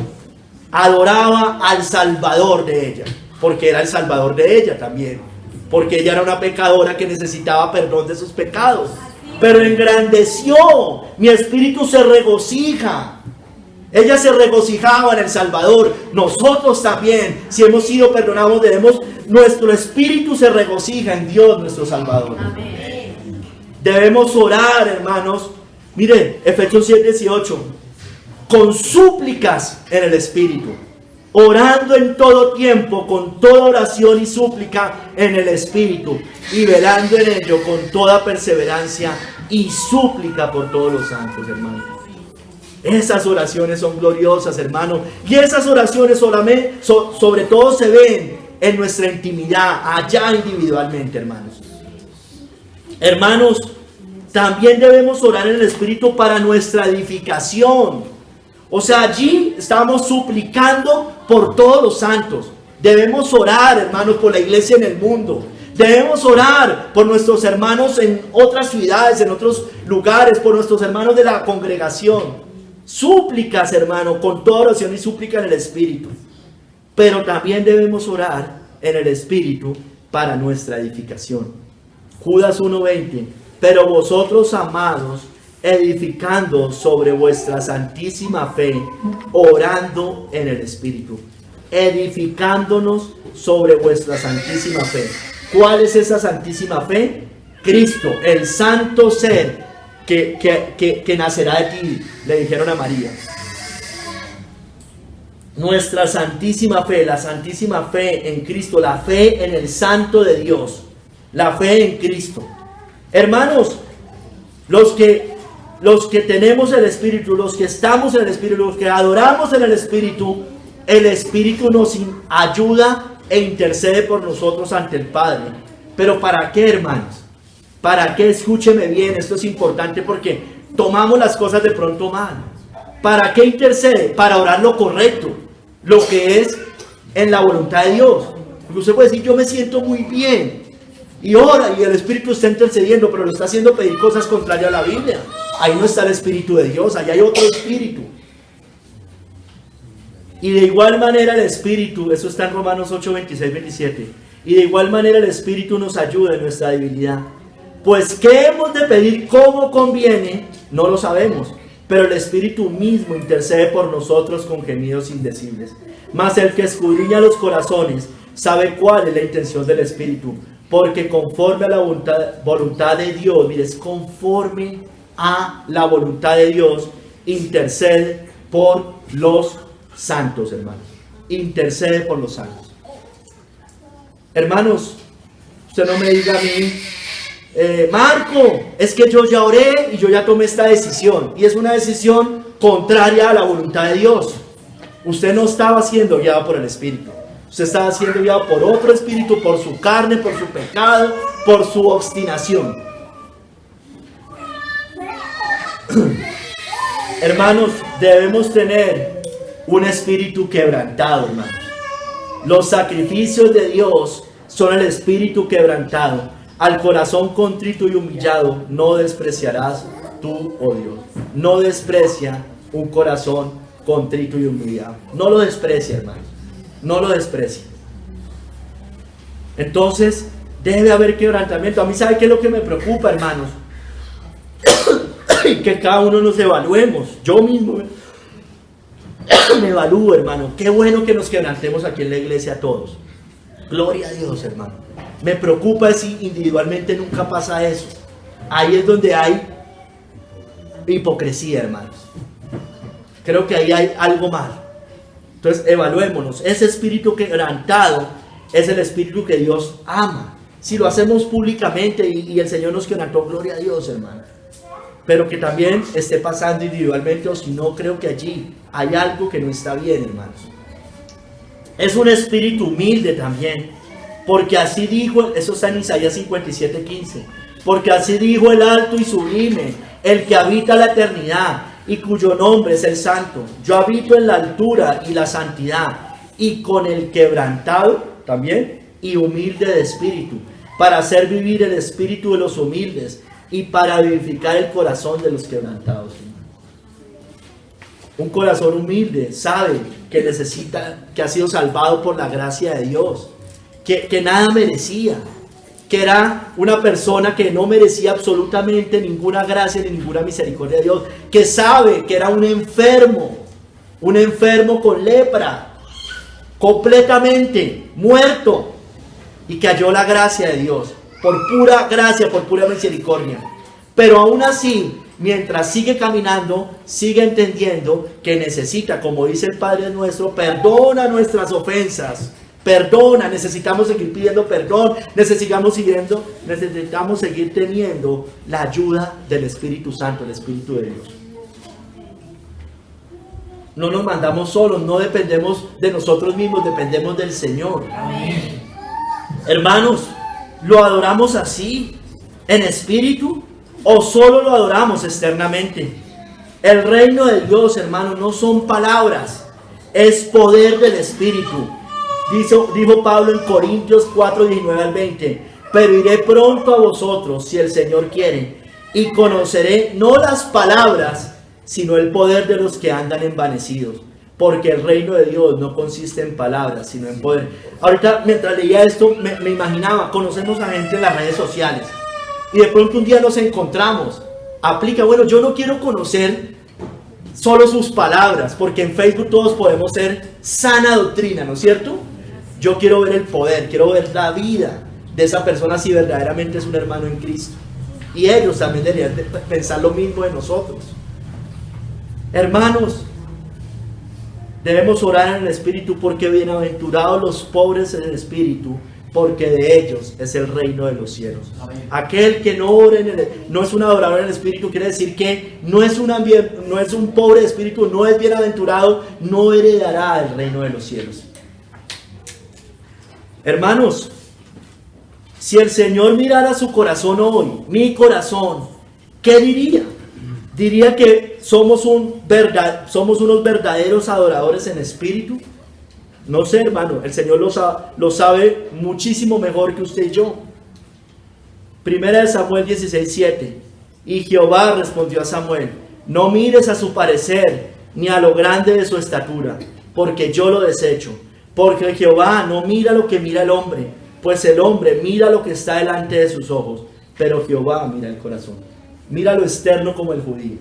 Adoraba al Salvador de ella, porque era el Salvador de ella también, porque ella era una pecadora que necesitaba perdón de sus pecados. Pero engrandeció, mi espíritu se regocija. Ella se regocijaba en el Salvador. Nosotros también, si hemos sido perdonados, nuestro espíritu se regocija en Dios nuestro Salvador. Amén. Debemos orar, hermanos. Miren, Efesios 7:18, con súplicas en el espíritu, orando en todo tiempo con toda oración y súplica en el espíritu, y velando en ello con toda perseverancia y súplica por todos los santos, hermanos. Esas oraciones son gloriosas, hermano. Y esas oraciones sobre todo se ven en nuestra intimidad, allá individualmente, hermanos. Hermanos, también debemos orar en el Espíritu para nuestra edificación. O sea, allí estamos suplicando por todos los santos. Debemos orar, hermanos, por la iglesia en el mundo. Debemos orar por nuestros hermanos en otras ciudades, en otros lugares, por nuestros hermanos de la congregación. Súplicas, hermano, con toda oración y súplica en el Espíritu. Pero también debemos orar en el Espíritu para nuestra edificación. Judas 1:20. Pero vosotros, amados, edificando sobre vuestra santísima fe, orando en el Espíritu. Edificándonos sobre vuestra santísima fe. ¿Cuál es esa santísima fe? Cristo, el santo ser que nacerá de ti, le dijeron a María. Nuestra santísima fe, la santísima fe en Cristo, la fe en el Santo de Dios, la fe en Cristo. Hermanos, los que tenemos el Espíritu, los que estamos en el Espíritu, los que adoramos en el Espíritu nos ayuda e intercede por nosotros ante el Padre. ¿Pero para qué, hermanos? ¿Para qué? Escúcheme bien, esto es importante porque tomamos las cosas de pronto mal. ¿Para qué intercede? Para orar lo correcto, lo que es en la voluntad de Dios. Porque usted puede decir, yo me siento muy bien, y ora, y el Espíritu está intercediendo, pero lo está haciendo pedir cosas contrarias a la Biblia. Ahí no está el Espíritu de Dios, ahí hay otro Espíritu. Y de igual manera el Espíritu, eso está en Romanos 8, 26, 27, y de igual manera el Espíritu nos ayuda en nuestra debilidad. Pues ¿qué hemos de pedir como conviene? No lo sabemos, pero el Espíritu mismo intercede por nosotros con gemidos indecibles. Mas el que escudriña los corazones sabe cuál es la intención del Espíritu, porque conforme a la voluntad de Dios, mire, es conforme a la voluntad de Dios, intercede por los santos, hermanos. Intercede por los santos. Hermanos, usted no me diga a mí, Marco, es que yo ya oré y yo ya tomé esta decisión. Y es una decisión contraria a la voluntad de Dios. Usted no estaba siendo guiado por el Espíritu. Usted estaba siendo guiado por otro espíritu, por su carne, por su pecado, por su obstinación. Hermanos, debemos tener un espíritu quebrantado, hermanos. Los sacrificios de Dios son el espíritu quebrantado. Al corazón contrito y humillado no despreciarás tú, oh Dios. No desprecia un corazón contrito y humillado. No lo desprecia, hermanos. No lo desprecia. Entonces, debe haber quebrantamiento. A mí, ¿sabe qué es lo que me preocupa, hermanos? Que cada uno nos evaluemos. Yo mismo me evalúo, hermano. Qué bueno que nos quebrantemos aquí en la iglesia todos. Gloria a Dios, hermano. Me preocupa si individualmente nunca pasa eso. Ahí es donde hay hipocresía, hermanos. Creo que ahí hay algo mal. Entonces evaluémonos. Ese espíritu quebrantado es el espíritu que Dios ama. Si lo hacemos públicamente y el Señor nos quebrantó, gloria a Dios, hermano. Pero que también esté pasando individualmente, o si no, creo que allí hay algo que no está bien, hermanos. Es un espíritu humilde también, porque así dijo, eso está en Isaías 57:15, porque así dijo el alto y sublime, el que habita la eternidad y cuyo nombre es el santo. Yo habito en la altura y la santidad, y con el quebrantado también y humilde de espíritu, para hacer vivir el espíritu de los humildes y para vivificar el corazón de los quebrantados. Un corazón humilde sabe que necesita, que ha sido salvado por la gracia de Dios, que nada merecía, que era una persona que no merecía absolutamente ninguna gracia ni ninguna misericordia de Dios, que sabe que era un enfermo con lepra, completamente muerto, y que halló la gracia de Dios, por pura gracia, por pura misericordia. Pero aún así, mientras sigue caminando, sigue entendiendo que necesita, como dice el Padre nuestro, perdona nuestras ofensas. Perdona, necesitamos seguir pidiendo perdón, necesitamos seguir teniendo la ayuda del Espíritu Santo, el Espíritu de Dios. No nos mandamos solos, no dependemos de nosotros mismos, dependemos del Señor. Amén. Hermanos, ¿lo adoramos así, en espíritu, o solo lo adoramos externamente? El reino de Dios, hermanos, no son palabras, es poder del Espíritu. Dijo Pablo en Corintios 4:19-20, pero iré pronto a vosotros, si el Señor quiere, y conoceré no las palabras, sino el poder de los que andan envanecidos. Porque el reino de Dios no consiste en palabras, sino en poder. Ahorita, mientras leía esto, me imaginaba, conocemos a gente en las redes sociales, y de pronto un día nos encontramos. Aplica, bueno, yo no quiero conocer solo sus palabras, porque en Facebook todos podemos ser sana doctrina, ¿no es cierto? Yo quiero ver el poder, quiero ver la vida de esa persona si verdaderamente es un hermano en Cristo. Y ellos también deberían pensar lo mismo de nosotros. Hermanos, debemos orar en el Espíritu, porque bienaventurados los pobres en el Espíritu, porque de ellos es el reino de los cielos. Amén. Aquel que no ora no es un adorador en el Espíritu, quiere decir que no es un pobre de espíritu, no es bienaventurado, no heredará el reino de los cielos. Hermanos, si el Señor mirara su corazón hoy, mi corazón, ¿qué diría? Diría que somos unos verdaderos adoradores en espíritu. No sé, hermano, el Señor lo sabe muchísimo mejor que usted y yo. Primera de Samuel 16:7. Y Jehová respondió a Samuel: no mires a su parecer, ni a lo grande de su estatura, porque yo lo desecho. Porque Jehová no mira lo que mira el hombre, pues el hombre mira lo que está delante de sus ojos, pero Jehová mira el corazón. Mira lo externo como el judío,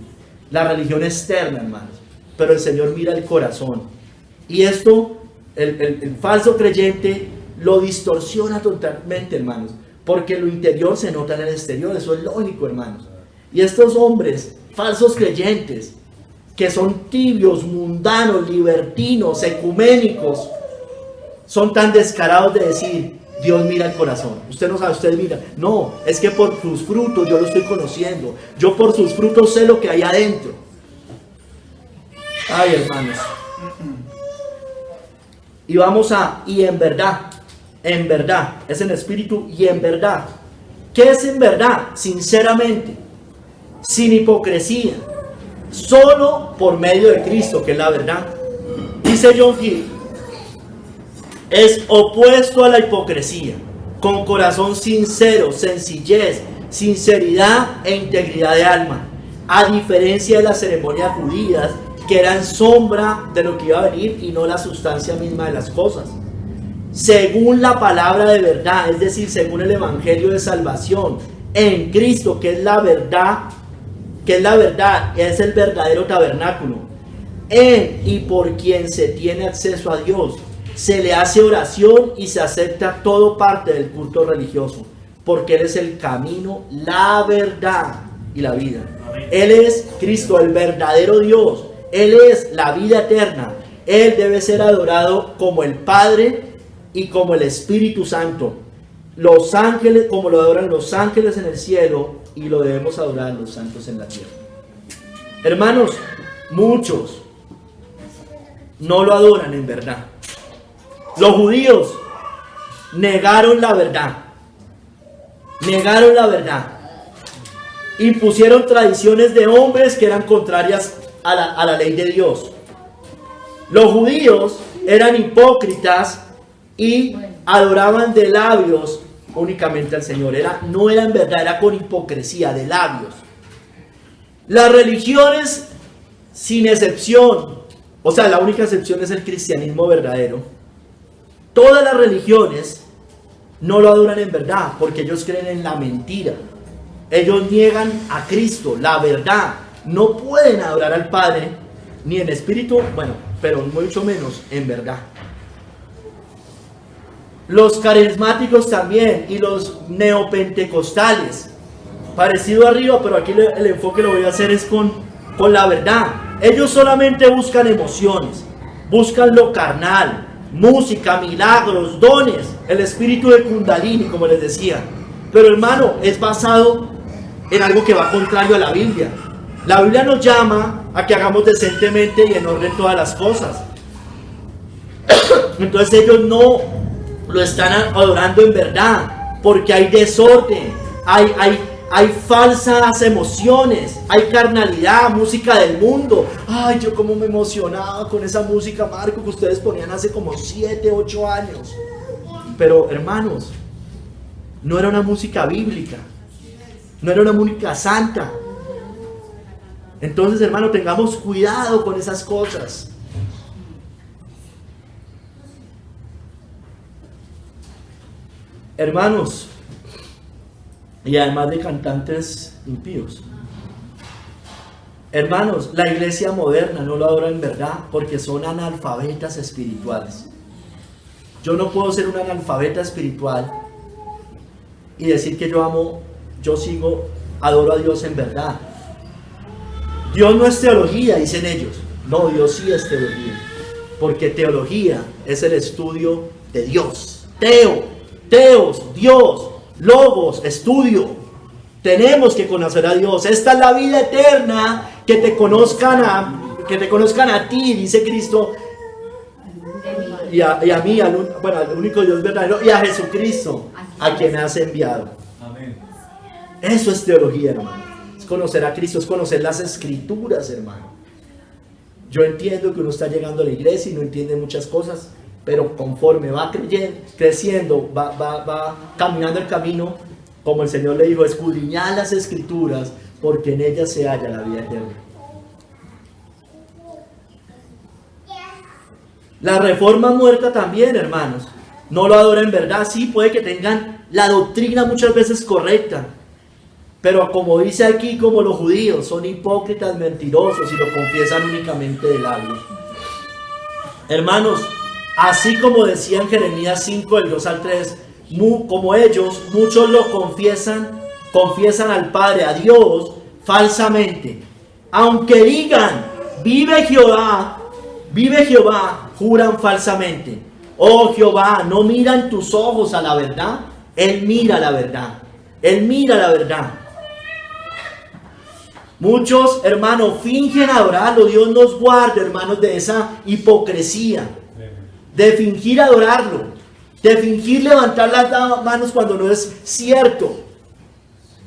la religión externa, hermanos, pero el Señor mira el corazón. Y esto, el falso creyente lo distorsiona totalmente, hermanos, porque lo interior se nota en el exterior. Eso es lógico, hermanos. Y estos hombres, falsos creyentes, que son tibios, mundanos, libertinos, ecuménicos, son tan descarados de decir: Dios mira el corazón. Usted no sabe, usted mira. No, es que por sus frutos yo lo estoy conociendo. Yo por sus frutos sé lo que hay adentro. Ay, hermanos. Y vamos y en verdad, es en espíritu y en verdad. ¿Qué es en verdad? Sinceramente, sin hipocresía, solo por medio de Cristo, que es la verdad. Dice John Gill, es opuesto a la hipocresía, con corazón sincero, sencillez, sinceridad e integridad de alma, a diferencia de las ceremonias judías, que eran sombra de lo que iba a venir y no la sustancia misma de las cosas. Según la palabra de verdad, es decir, según el evangelio de salvación, en Cristo, que es la verdad, es el verdadero tabernáculo, en y por quien se tiene acceso a Dios, se le hace oración y se acepta todo parte del culto religioso, porque Él es el camino, la verdad y la vida. Él es Cristo, el verdadero Dios. Él es la vida eterna. Él debe ser adorado como el Padre y como el Espíritu Santo. Los ángeles, como lo adoran los ángeles en el cielo, y lo debemos adorar los santos en la tierra. Hermanos, muchos no lo adoran en verdad. Los judíos negaron la verdad. Negaron la verdad. Impusieron tradiciones de hombres que eran contrarias a la ley de Dios. Los judíos eran hipócritas y adoraban de labios únicamente al Señor. No era en verdad, era con hipocresía, de labios. Las religiones, sin excepción, o sea, la única excepción es el cristianismo verdadero. Todas las religiones no lo adoran en verdad, porque ellos creen en la mentira. Ellos niegan a Cristo, la verdad. No pueden adorar al Padre, ni en espíritu, bueno, pero mucho menos en verdad. Los carismáticos también, y los neopentecostales, parecido arriba, pero aquí el enfoque lo voy a hacer es con la verdad. Ellos solamente buscan emociones, buscan lo carnal, música, milagros, dones, el espíritu de Kundalini, como les decía. Pero hermano, es basado en algo que va contrario a la Biblia. La Biblia nos llama a que hagamos decentemente y en orden todas las cosas. Entonces ellos no lo están adorando en verdad, porque hay desorden, hay falsas emociones, hay carnalidad, música del mundo. Ay, yo como me emocionaba con esa música, Marco, que ustedes ponían hace como 7, 8 años. Pero hermanos, no era una música bíblica, no era una música santa. Entonces, hermano, tengamos cuidado con esas cosas. Hermanos, y además de cantantes impíos. Hermanos, la iglesia moderna no lo adora en verdad porque son analfabetas espirituales. Yo no puedo ser un analfabeta espiritual y decir que adoro a Dios en verdad. Dios no es teología, dicen ellos. No, Dios sí es teología. Porque teología es el estudio de Dios. Teos, Dios, logos, estudio. Tenemos que conocer a Dios. Esta es la vida eterna, que te conozcan a ti, dice Cristo, y a mí, al único Dios verdadero, y a Jesucristo, a quien has enviado. Amén. Eso es teología, hermano. Es conocer a Cristo, es conocer las Escrituras, hermano. Yo entiendo que uno está llegando a la iglesia y no entiende muchas cosas, pero conforme va creciendo, va caminando el camino, como el Señor le dijo, escudriñad las Escrituras, porque en ellas se halla la vida eterna. La reforma muerta también, hermanos, no lo adora en verdad. Sí, puede que tengan la doctrina muchas veces correcta, pero como dice aquí, como los judíos, son hipócritas, mentirosos y lo confiesan únicamente de labios. Hermanos, así como decía en Jeremías 5, del 2 al 3, como ellos, muchos lo confiesan al Padre, a Dios, falsamente. Aunque digan, vive Jehová, juran falsamente. Oh Jehová, no miran tus ojos a la verdad. Él mira la verdad. Él mira la verdad. Muchos, hermanos, fingen adorarlo. Dios nos guarde, hermanos, de esa hipocresía. De fingir adorarlo. De fingir levantar las manos cuando no es cierto.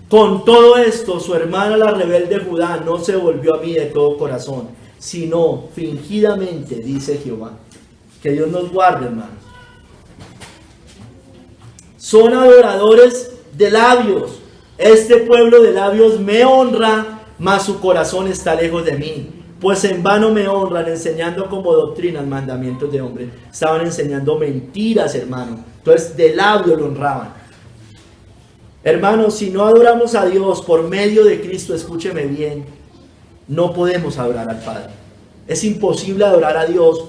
Con todo esto, su hermana la rebelde Judá no se volvió a mí de todo corazón, sino fingidamente, dice Jehová. Que Dios nos guarde, hermanos. Son adoradores de labios. Este pueblo de labios me honra, mas su corazón está lejos de mí. Pues en vano me honran, enseñando como doctrinas mandamientos de hombres. Estaban enseñando mentiras, hermano. Entonces de labios lo honraban. Hermanos, si no adoramos a Dios por medio de Cristo, escúcheme bien, no podemos adorar al Padre. Es imposible adorar a Dios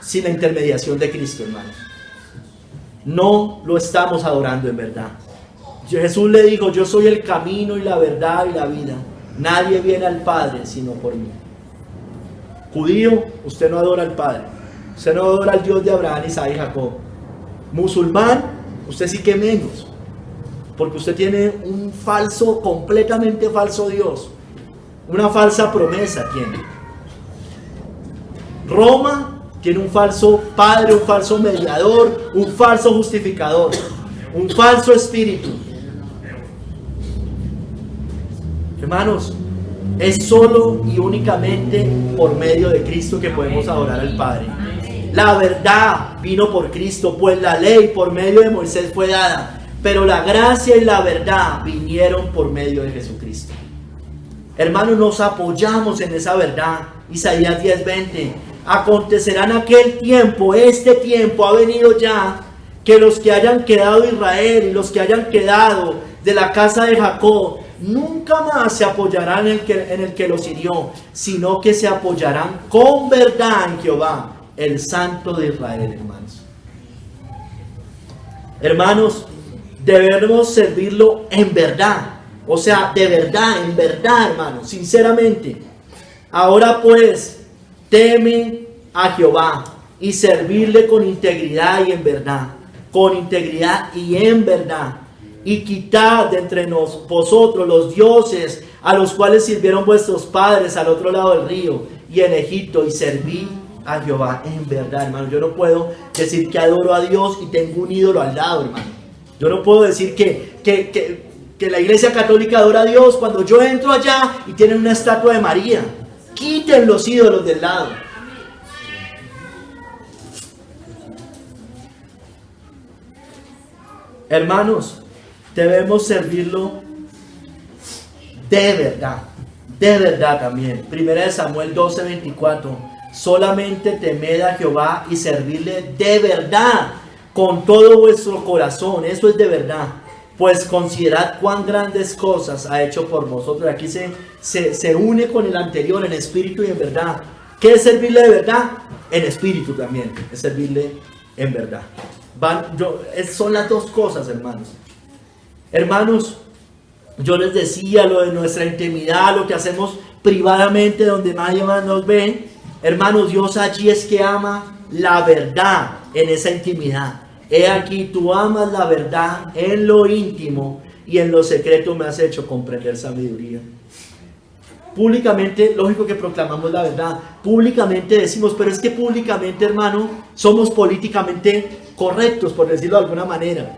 sin la intermediación de Cristo, hermanos. No lo estamos adorando en verdad. Jesús le dijo, yo soy el camino y la verdad y la vida. Nadie viene al Padre sino por mí. Judío, usted no adora al Padre. Usted no adora al Dios de Abraham, Isaac y Jacob. Musulmán, usted sí que menos. Porque usted tiene un falso, completamente falso Dios. Una falsa promesa tiene. Roma tiene un falso padre, un falso mediador, un falso justificador, un falso espíritu. Hermanos, es solo y únicamente por medio de Cristo que podemos adorar al Padre. La verdad vino por Cristo, pues la ley por medio de Moisés fue dada, pero la gracia y la verdad vinieron por medio de Jesucristo. Hermanos, nos apoyamos en esa verdad. Isaías 10:20. Acontecerá en aquel tiempo, este tiempo ha venido ya, que los que hayan quedado de Israel y los que hayan quedado de la casa de Jacob, nunca más se apoyarán en el que los hirió, sino que se apoyarán con verdad en Jehová, el Santo de Israel, hermanos. Hermanos, debemos servirlo en verdad. O sea, de verdad, en verdad, hermanos, sinceramente. Ahora pues, teme a Jehová y servirle con integridad y en verdad. Con integridad y en verdad. Y quitad de entre vosotros los dioses a los cuales sirvieron vuestros padres al otro lado del río y en Egipto, y servid a Jehová en verdad, hermano. Yo no puedo decir que adoro a Dios y tengo un ídolo al lado, hermano. Yo no puedo decir que la iglesia católica adora a Dios cuando yo entro allá y tienen una estatua de María. Quiten los ídolos del lado. Hermanos, debemos servirlo de verdad también. Primera de Samuel 12:24. Solamente temed a Jehová y servirle de verdad, con todo vuestro corazón. Eso es de verdad. Pues considerad cuán grandes cosas ha hecho por vosotros. Aquí se une con el anterior, en espíritu y en verdad. ¿Qué es servirle de verdad? En espíritu también, es servirle en verdad. Son las dos cosas, hermanos. Hermanos, yo les decía lo de nuestra intimidad, lo que hacemos privadamente, donde nadie más nos ve. Hermanos, Dios allí es que ama la verdad en esa intimidad. He aquí, tú amas la verdad en lo íntimo y en lo secreto me has hecho comprender sabiduría. Públicamente, lógico que proclamamos la verdad. Públicamente decimos, pero es que públicamente, hermano, somos políticamente correctos, por decirlo de alguna manera.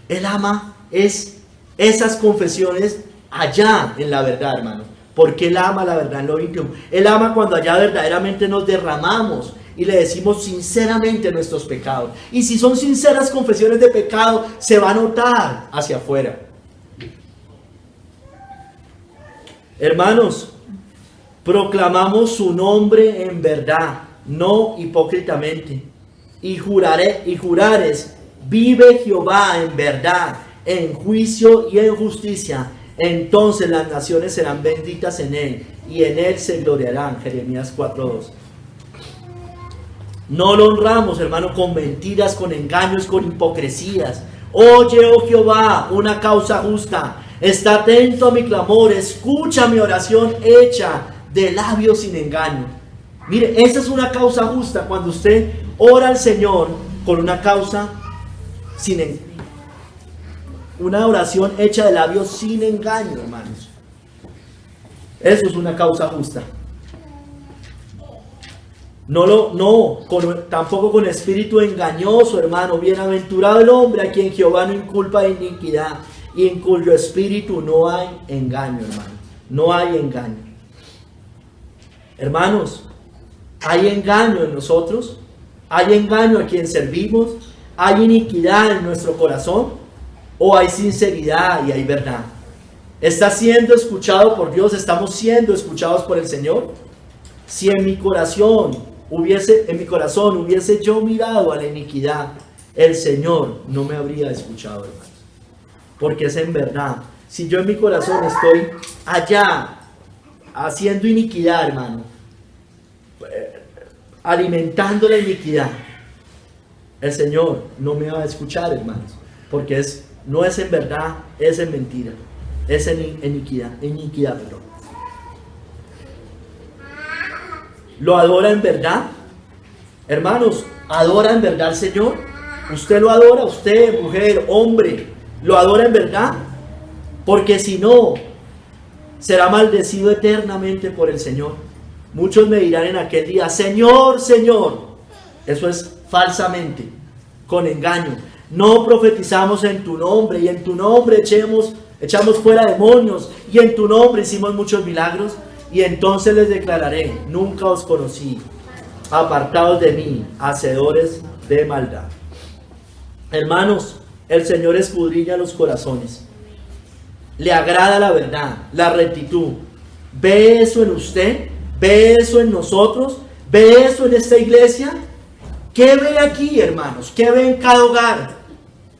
Él ama esas confesiones allá en la verdad, hermano. Porque Él ama la verdad en lo íntimo. Él ama cuando allá verdaderamente nos derramamos y le decimos sinceramente nuestros pecados. Y si son sinceras confesiones de pecado, se va a notar hacia afuera. Hermanos, proclamamos su nombre en verdad, no hipócritamente. Y jurares, vive Jehová en verdad, en juicio y en justicia. Entonces las naciones serán benditas en él, y en él se gloriarán. Jeremías 4:2. No lo honramos, hermano, con mentiras, con engaños, con hipocresías. Oye, oh Jehová, una causa justa. Está atento a mi clamor, escucha mi oración hecha de labios sin engaño. Mire, esa es una causa justa, cuando usted ora al Señor con una causa una oración hecha de labios sin engaño, hermanos. Eso es una causa justa. Tampoco con espíritu engañoso, hermano. Bienaventurado el hombre a quien Jehová no inculpa de iniquidad y en cuyo espíritu no hay engaño, hermano. No hay engaño. Hermanos, ¿hay engaño en nosotros? ¿Hay engaño a quien servimos? ¿Hay iniquidad en nuestro corazón? ¿O hay sinceridad y hay verdad? ¿Está siendo escuchado por Dios? ¿Estamos siendo escuchados por el Señor? Si en mi corazón hubiese yo mirado a la iniquidad, el Señor no me habría escuchado, hermanos. Porque es en verdad. Si yo en mi corazón estoy allá haciendo iniquidad, hermano, alimentando la iniquidad, el Señor no me va a escuchar, hermanos. Porque no es en verdad, es en mentira. Es en iniquidad, perdón. ¿Lo adora en verdad? Hermanos, ¿adora en verdad al Señor? ¿Usted lo adora? Usted, mujer, hombre, ¿lo adora en verdad? Porque si no, será maldecido eternamente por el Señor. Muchos me dirán en aquel día: Señor, Señor. Eso es falsamente, con engaño. No profetizamos en tu nombre, y en tu nombre echamos fuera demonios, y en tu nombre hicimos muchos milagros. Y entonces les declararé: nunca os conocí, apartados de mí, hacedores de maldad. Hermanos, el Señor escudriña los corazones. Le agrada la verdad, la rectitud. ¿Ve eso en usted? ¿Ve eso en nosotros? ¿Ve eso en esta iglesia? ¿Qué ve aquí, hermanos? ¿Qué ve en cada hogar?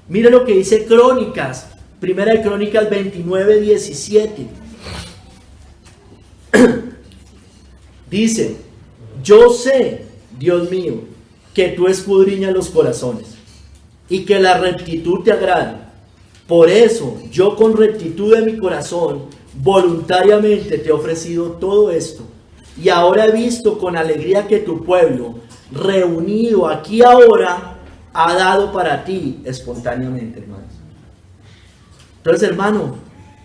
Mire lo que dice Crónicas, Primera de Crónicas 29:17. Dice: yo sé, Dios mío, que tú escudriñas los corazones y que la rectitud te agrada. Por eso yo, con rectitud de mi corazón, voluntariamente te he ofrecido todo esto. Y ahora he visto con alegría que tu pueblo, reunido aquí ahora, ha dado para ti espontáneamente, hermanos. Entonces, hermano,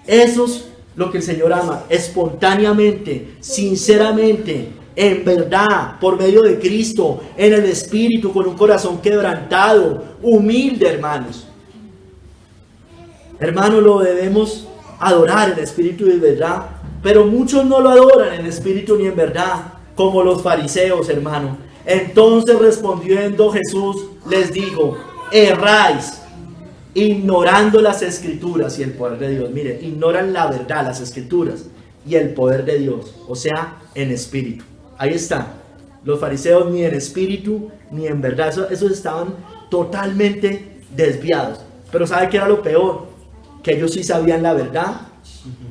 eso es lo que el Señor ama: espontáneamente, sinceramente, en verdad, por medio de Cristo, en el Espíritu, con un corazón quebrantado, humilde, hermanos. Hermanos, lo debemos adorar en espíritu y en verdad, pero muchos no lo adoran en espíritu ni en verdad, como los fariseos, hermano. Entonces, respondiendo Jesús, les dijo: erráis, ignorando las escrituras y el poder de Dios. Mire, ignoran la verdad, las escrituras y el poder de Dios, o sea, en espíritu. Ahí está. Los fariseos ni en espíritu ni en verdad. Esos estaban totalmente desviados. Pero ¿sabe qué era lo peor? Que ellos sí sabían la verdad,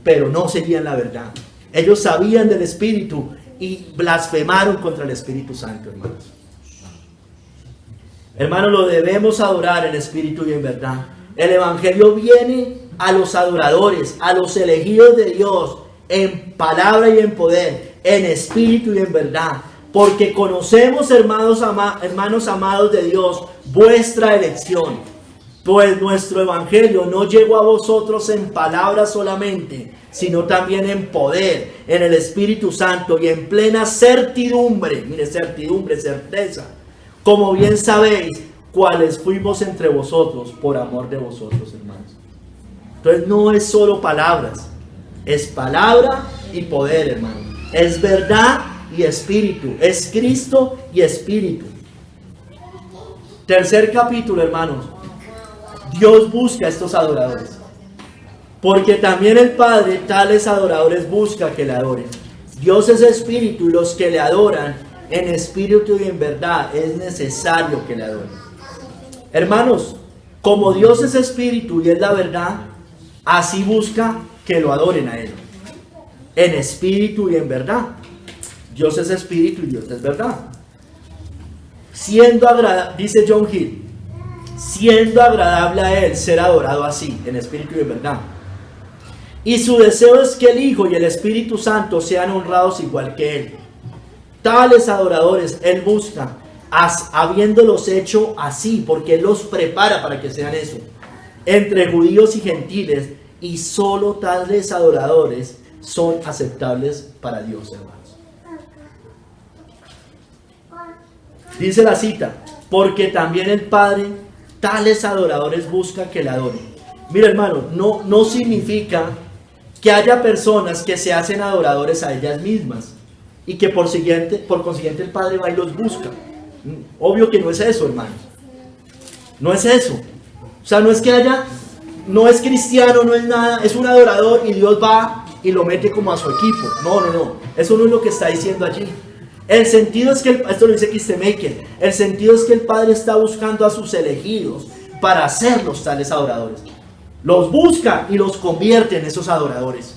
pero no seguían la verdad. Ellos sabían del Espíritu y blasfemaron contra el Espíritu Santo, hermanos. Hermanos, lo debemos adorar en espíritu y en verdad. El Evangelio viene a los adoradores, a los elegidos de Dios, en palabra y en poder, en espíritu y en verdad. Porque conocemos, hermanos amados de Dios, vuestra elección. Pues nuestro Evangelio no llegó a vosotros en palabras solamente, sino también en poder, en el Espíritu Santo y en plena certidumbre. Mire, certidumbre, certeza. Como bien sabéis, cuáles fuimos entre vosotros por amor de vosotros, hermanos. Entonces no es solo palabras, es palabra y poder, hermano. Es verdad y espíritu, es Cristo y espíritu. Tercer capítulo, hermanos. Dios busca a estos adoradores, porque también el Padre tales adoradores busca que le adoren. Dios es espíritu, y los que le adoran en espíritu y en verdad es necesario que le adoren. Hermanos, como Dios es espíritu y es la verdad, así busca que lo adoren a Él, en espíritu y en verdad. Dios es espíritu y Dios es verdad. Siendo agradable, dice John Hill, siendo agradable a Él ser adorado así, en espíritu y en verdad. Y su deseo es que el Hijo y el Espíritu Santo sean honrados igual que Él. Tales adoradores Él busca habiéndolos hecho así, porque Él los prepara para que sean eso, entre judíos y gentiles, y solo tales adoradores son aceptables para Dios, hermanos. Dice la cita, porque también el Padre tales adoradores busca que le adoren. Mira, hermano, no significa que haya personas que se hacen adoradores a ellas mismas y que por consiguiente el Padre va y los busca. Obvio que no es eso, hermanos. No es eso. O sea, no es que haya, no es cristiano, no es nada, es un adorador y Dios va y lo mete como a su equipo. No. Eso no es lo que está diciendo allí. El sentido es que, esto lo dice Kistemaker, el sentido es que el Padre está buscando a sus elegidos para hacerlos tales adoradores. Los busca y los convierte en esos adoradores.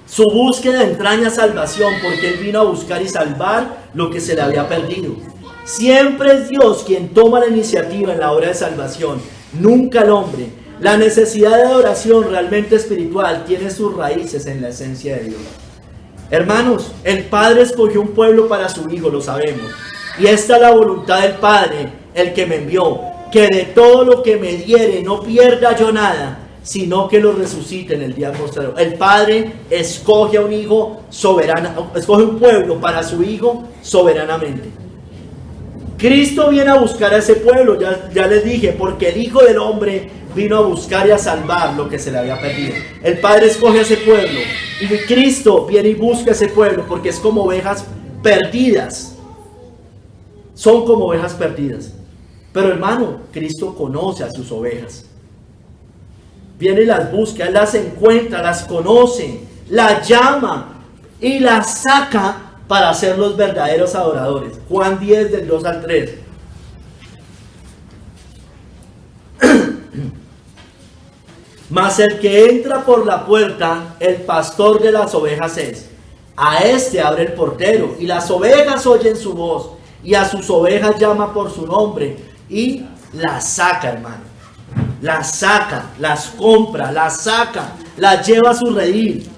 Su búsqueda entraña salvación porque Él vino a buscar y salvar lo que se le había perdido. Siempre es Dios quien toma la iniciativa en la obra de salvación, nunca el hombre. La necesidad de adoración realmente espiritual tiene sus raíces en la esencia de Dios. Hermanos, el Padre escogió un pueblo para su Hijo, lo sabemos. Y esta es la voluntad del Padre, el que me envió, que de todo lo que me diere no pierda yo nada, sino que lo resucite en el día postrero. El Padre escoge a un hijo soberano, escoge un pueblo para su Hijo soberanamente. Cristo viene a buscar a ese pueblo, ya les dije, porque el Hijo del Hombre vino a buscar y a salvar lo que se le había perdido. El Padre escoge a ese pueblo y Cristo viene y busca a ese pueblo porque es como ovejas perdidas. Son como ovejas perdidas. Pero hermano, Cristo conoce a sus ovejas. Viene y las busca, Él las encuentra, las conoce, las llama y las saca para ser los verdaderos adoradores. Juan 10 del 2 al 3. Mas el que entra por la puerta, el pastor de las ovejas es. A este abre el portero, y las ovejas oyen su voz, y a sus ovejas llama por su nombre, y las saca, hermano. Las saca, las compra, las saca, las lleva a su redil.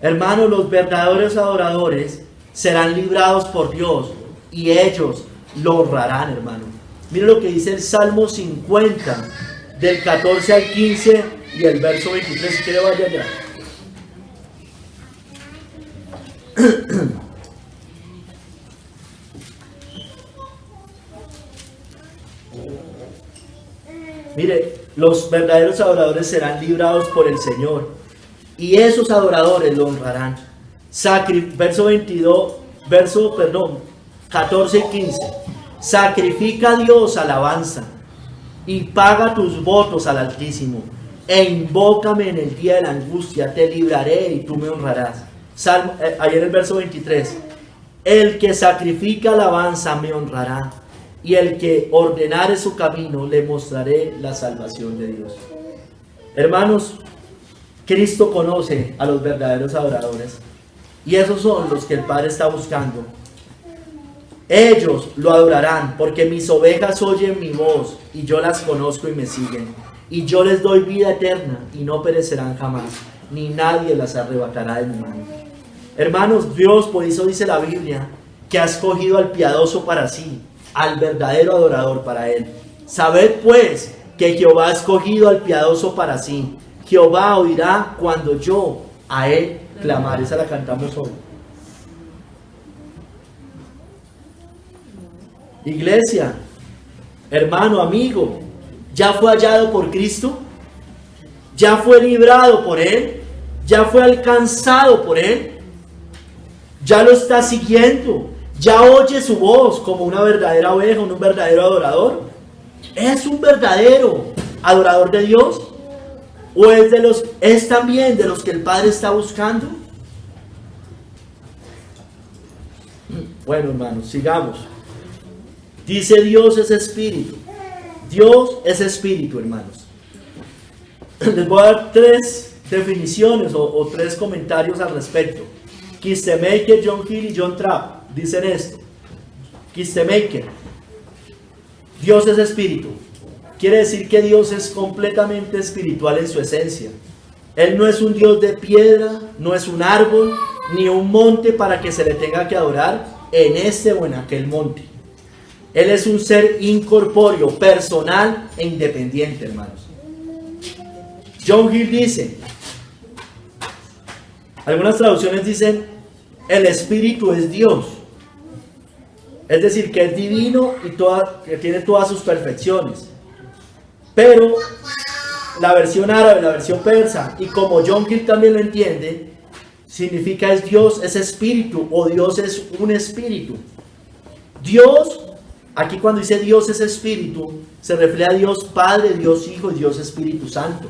Hermano, los verdaderos adoradores serán librados por Dios, y ellos lo honrarán, hermano. Mire lo que dice el Salmo 50, del 14 al 15 y el verso 23, si quiere vaya allá. Mire, los verdaderos adoradores serán librados por el Señor y esos adoradores lo honrarán. Verso 14 y 15. Sacrifica a Dios alabanza y paga tus votos al Altísimo, e invócame en el día de la angustia, te libraré y tú me honrarás. Ayer el verso 23, el que sacrifica alabanza me honrará, y el que ordenare su camino le mostraré la salvación de Dios. Hermanos, Cristo conoce a los verdaderos adoradores, y esos son los que el Padre está buscando. Ellos lo adorarán, porque mis ovejas oyen mi voz, y yo las conozco y me siguen. Y yo les doy vida eterna, y no perecerán jamás, ni nadie las arrebatará de mi mano. Hermanos, Dios, por eso dice la Biblia, que ha escogido al piadoso para sí, al verdadero adorador para Él. Sabed pues, que Jehová ha escogido al piadoso para sí. Jehová oirá cuando yo a Él clamar. Esa la cantamos hoy. Iglesia, hermano, amigo, ¿ya fue hallado por Cristo? ¿Ya fue librado por Él? ¿Ya fue alcanzado por Él? ¿Ya lo está siguiendo? ¿Ya oye su voz como una verdadera oveja, un verdadero adorador? ¿Es un verdadero adorador de Dios? ¿O es también de los que el Padre está buscando? Bueno, hermanos, sigamos. Dice Dios es espíritu. Dios es espíritu, hermanos. Les voy a dar tres definiciones o tres comentarios al respecto. Kistemaker, John Hill y John Trapp dicen esto. Kistemaker: Dios es espíritu. Quiere decir que Dios es completamente espiritual en su esencia. Él no es un Dios de piedra, no es un árbol, ni un monte para que se le tenga que adorar. en este o en aquel monte. Él es un ser incorpóreo, personal e independiente, hermanos. John Gill dice, algunas traducciones dicen, el Espíritu es Dios. Es decir, que es divino y que tiene todas sus perfecciones. Pero la versión árabe, la versión persa, y como John Gill también lo entiende, significa es Dios, es espíritu, o Dios es un espíritu. Dios, aquí cuando dice Dios es espíritu, se refiere a Dios Padre, Dios Hijo y Dios Espíritu Santo.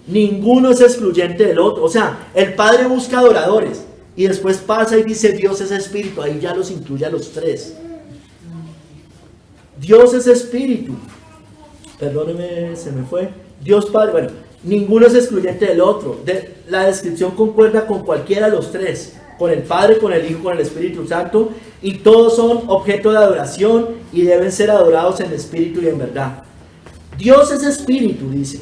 Ninguno es excluyente del otro. O sea, el Padre busca adoradores y después pasa y dice Dios es espíritu. Ahí ya los incluye a los tres. Dios es espíritu. Perdóneme, se me fue. Dios Padre, bueno, ninguno es excluyente del otro. La descripción concuerda con cualquiera de los tres, con el Padre, con el Hijo, con el Espíritu Santo, y todos son objeto de adoración y deben ser adorados en espíritu y en verdad. Dios es espíritu, dice,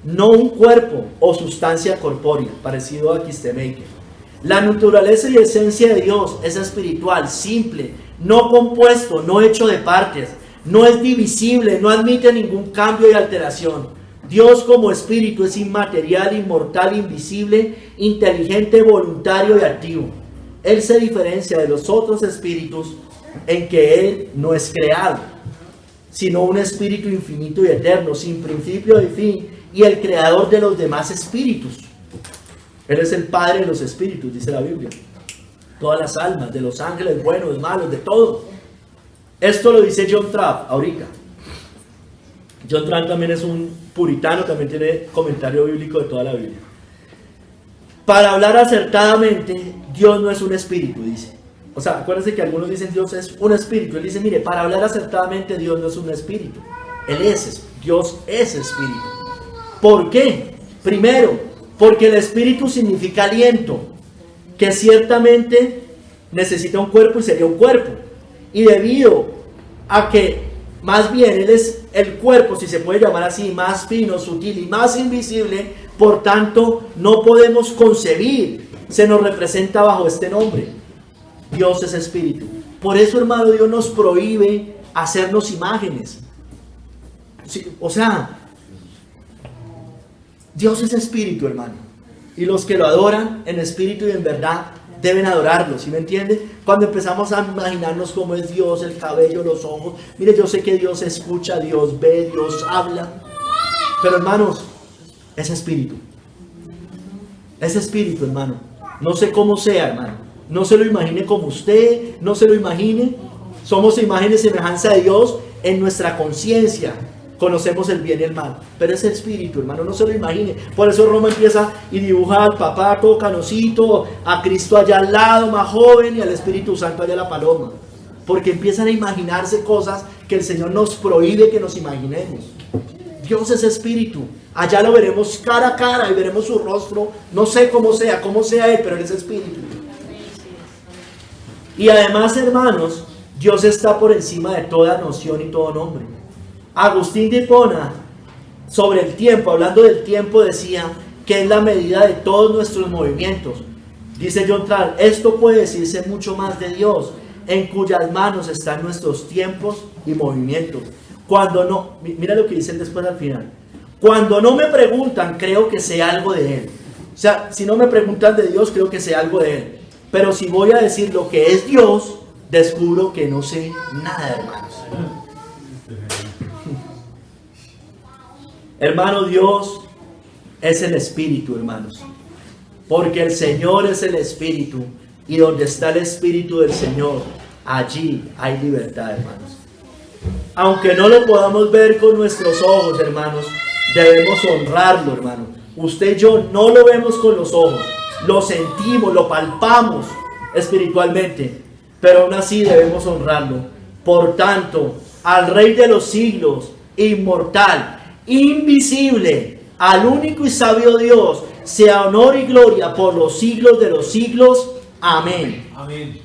no un cuerpo o sustancia corpórea, parecido a Quistemeque. La naturaleza y esencia de Dios es espiritual, simple, no compuesto, no hecho de partes, no es divisible, no admite ningún cambio y alteración. Dios como espíritu es inmaterial, inmortal, invisible, inteligente, voluntario y activo. Él se diferencia de los otros espíritus en que Él no es creado, sino un espíritu infinito y eterno, sin principio y fin, y el creador de los demás espíritus. Él es el Padre de los espíritus, dice la Biblia. Todas las almas, de los ángeles buenos, malos, de todo. Esto lo dice John Trapp ahorita. John Trapp también es un puritano, también tiene comentario bíblico de toda la Biblia. Para hablar acertadamente, Dios no es un espíritu, dice. O sea, acuérdense que algunos dicen Dios es un espíritu. Él dice, mire, para hablar acertadamente, Dios no es un espíritu. Dios es espíritu. ¿Por qué? Primero, porque el espíritu significa aliento, que ciertamente necesita un cuerpo y sería un cuerpo. Y debido a que más bien Él es el cuerpo, si se puede llamar así, más fino, sutil y más invisible, por tanto no podemos concebir, se nos representa bajo este nombre. Dios es espíritu. Por eso, hermano, Dios nos prohíbe hacernos imágenes. Sí, o sea, Dios es espíritu, hermano. Y los que lo adoran en espíritu y en verdad deben adorarlo, ¿sí me entiende? Cuando empezamos a imaginarnos cómo es Dios, el cabello, los ojos. Mire, yo sé que Dios escucha, Dios ve, Dios habla. Pero, hermanos, es espíritu. Es espíritu, hermano. No sé cómo sea, hermano. No se lo imagine como usted, no se lo imagine. Somos imagen y semejanza de Dios en nuestra conciencia. Conocemos el bien y el mal, pero es espíritu, hermano, no se lo imagine. Por eso Roma empieza y dibuja al papá todo canosito, a Cristo allá al lado, más joven, y al Espíritu Santo allá la paloma. Porque empiezan a imaginarse cosas que el Señor nos prohíbe que nos imaginemos. Dios es espíritu. Allá lo veremos cara a cara y veremos su rostro. No sé cómo sea Él, pero Él es espíritu. Y además, hermanos, Dios está por encima de toda noción y todo nombre. Agustín de Hipona, sobre el tiempo, hablando del tiempo, decía que es la medida de todos nuestros movimientos. Dice John Trapp, esto puede decirse mucho más de Dios, en cuyas manos están nuestros tiempos y movimientos. Cuando no, mira lo que dice después al final, cuando no me preguntan, creo que sé algo de Él. O sea, si no me preguntan de Dios, creo que sé algo de Él. Pero si voy a decir lo que es Dios, descubro que no sé nada, hermanos. Hermano, Dios es el Espíritu, hermanos. Porque el Señor es el Espíritu. Y donde está el Espíritu del Señor, allí hay libertad, hermanos. Aunque no lo podamos ver con nuestros ojos, hermanos, debemos honrarlo, hermano. Usted y yo no lo vemos con los ojos. Lo sentimos, lo palpamos espiritualmente. Pero aún así debemos honrarlo. Por tanto, al Rey de los siglos, inmortal, invisible, al único y sabio Dios, sea honor y gloria por los siglos de los siglos. Amén. Amén.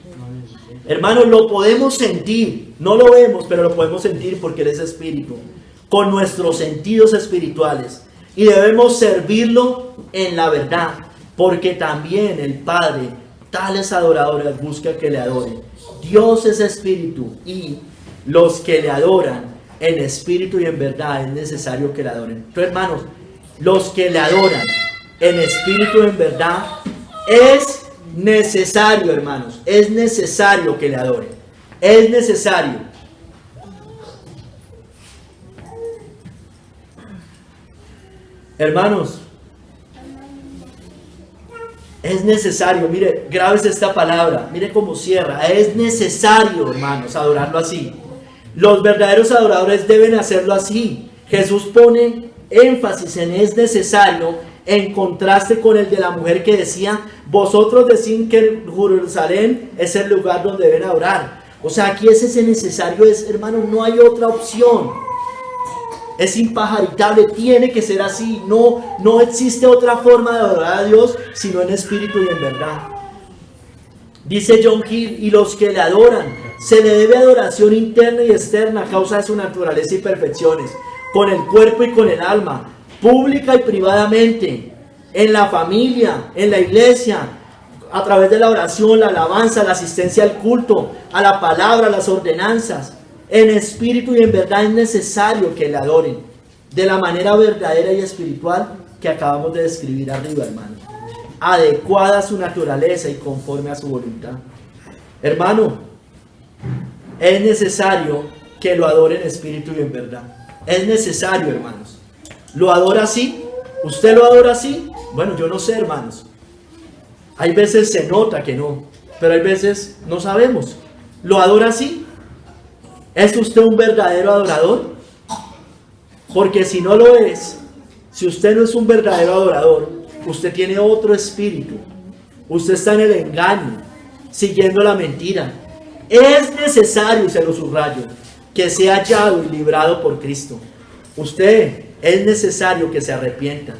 Hermanos, lo podemos sentir, no lo vemos, pero lo podemos sentir porque Él es espíritu, con nuestros sentidos espirituales, y debemos servirlo en la verdad, porque también el Padre tales adoradores busca que le adoren. Dios es espíritu y los que le adoran en espíritu y en verdad es necesario que le adoren. Entonces, hermanos, los que le adoran en espíritu y en verdad es necesario, hermanos, es necesario que le adoren. Es necesario. Hermanos, es necesario, mire, grábese esta palabra, mire cómo cierra. Es necesario, hermanos, adorarlo así. Los verdaderos adoradores deben hacerlo así. Jesús pone énfasis en es necesario, en contraste con el de la mujer que decía, vosotros decís que Jerusalén es el lugar donde deben adorar. O sea, aquí ese necesario es, hermanos, no hay otra opción. Es impajaritable, tiene que ser así. No existe otra forma de adorar a Dios sino en espíritu y en verdad. Dice John Hill, y los que le adoran, se le debe adoración interna y externa a causa de su naturaleza y perfecciones, con el cuerpo y con el alma, pública y privadamente, en la familia, en la iglesia, a través de la oración, la alabanza, la asistencia al culto, a la palabra, las ordenanzas. En espíritu y en verdad es necesario que le adoren de la manera verdadera y espiritual que acabamos de describir arriba, hermano, adecuada a su naturaleza y conforme a su voluntad. Hermano, es necesario que lo adoren en espíritu y en verdad. Es necesario, hermanos. ¿Lo adora así? ¿Usted lo adora así? Bueno, yo no sé, hermanos. Hay veces se nota que no, pero hay veces no sabemos. ¿Lo adora así? ¿Es usted un verdadero adorador? Porque si no lo es, si usted no es un verdadero adorador, usted tiene otro espíritu. Usted está en el engaño, siguiendo la mentira. Es necesario, se lo subrayo, que sea hallado y librado por Cristo. Usted es necesario que se arrepienta.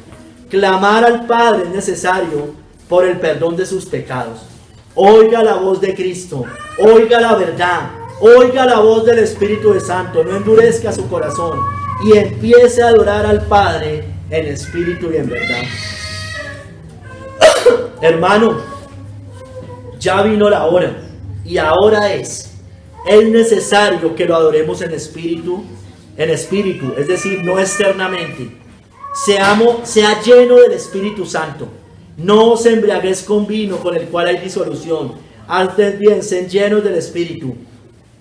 Clamar al Padre es necesario por el perdón de sus pecados. Oiga la voz de Cristo, oiga la verdad. Oiga la voz del Espíritu de Santo, no endurezca su corazón y empiece a adorar al Padre en espíritu y en verdad. Hermano, ya vino la hora y ahora es necesario que lo adoremos en espíritu, es decir, no externamente. Sea lleno del Espíritu Santo. No os embriaguéis con vino con el cual hay disolución. Antes bien, sed llenos del Espíritu,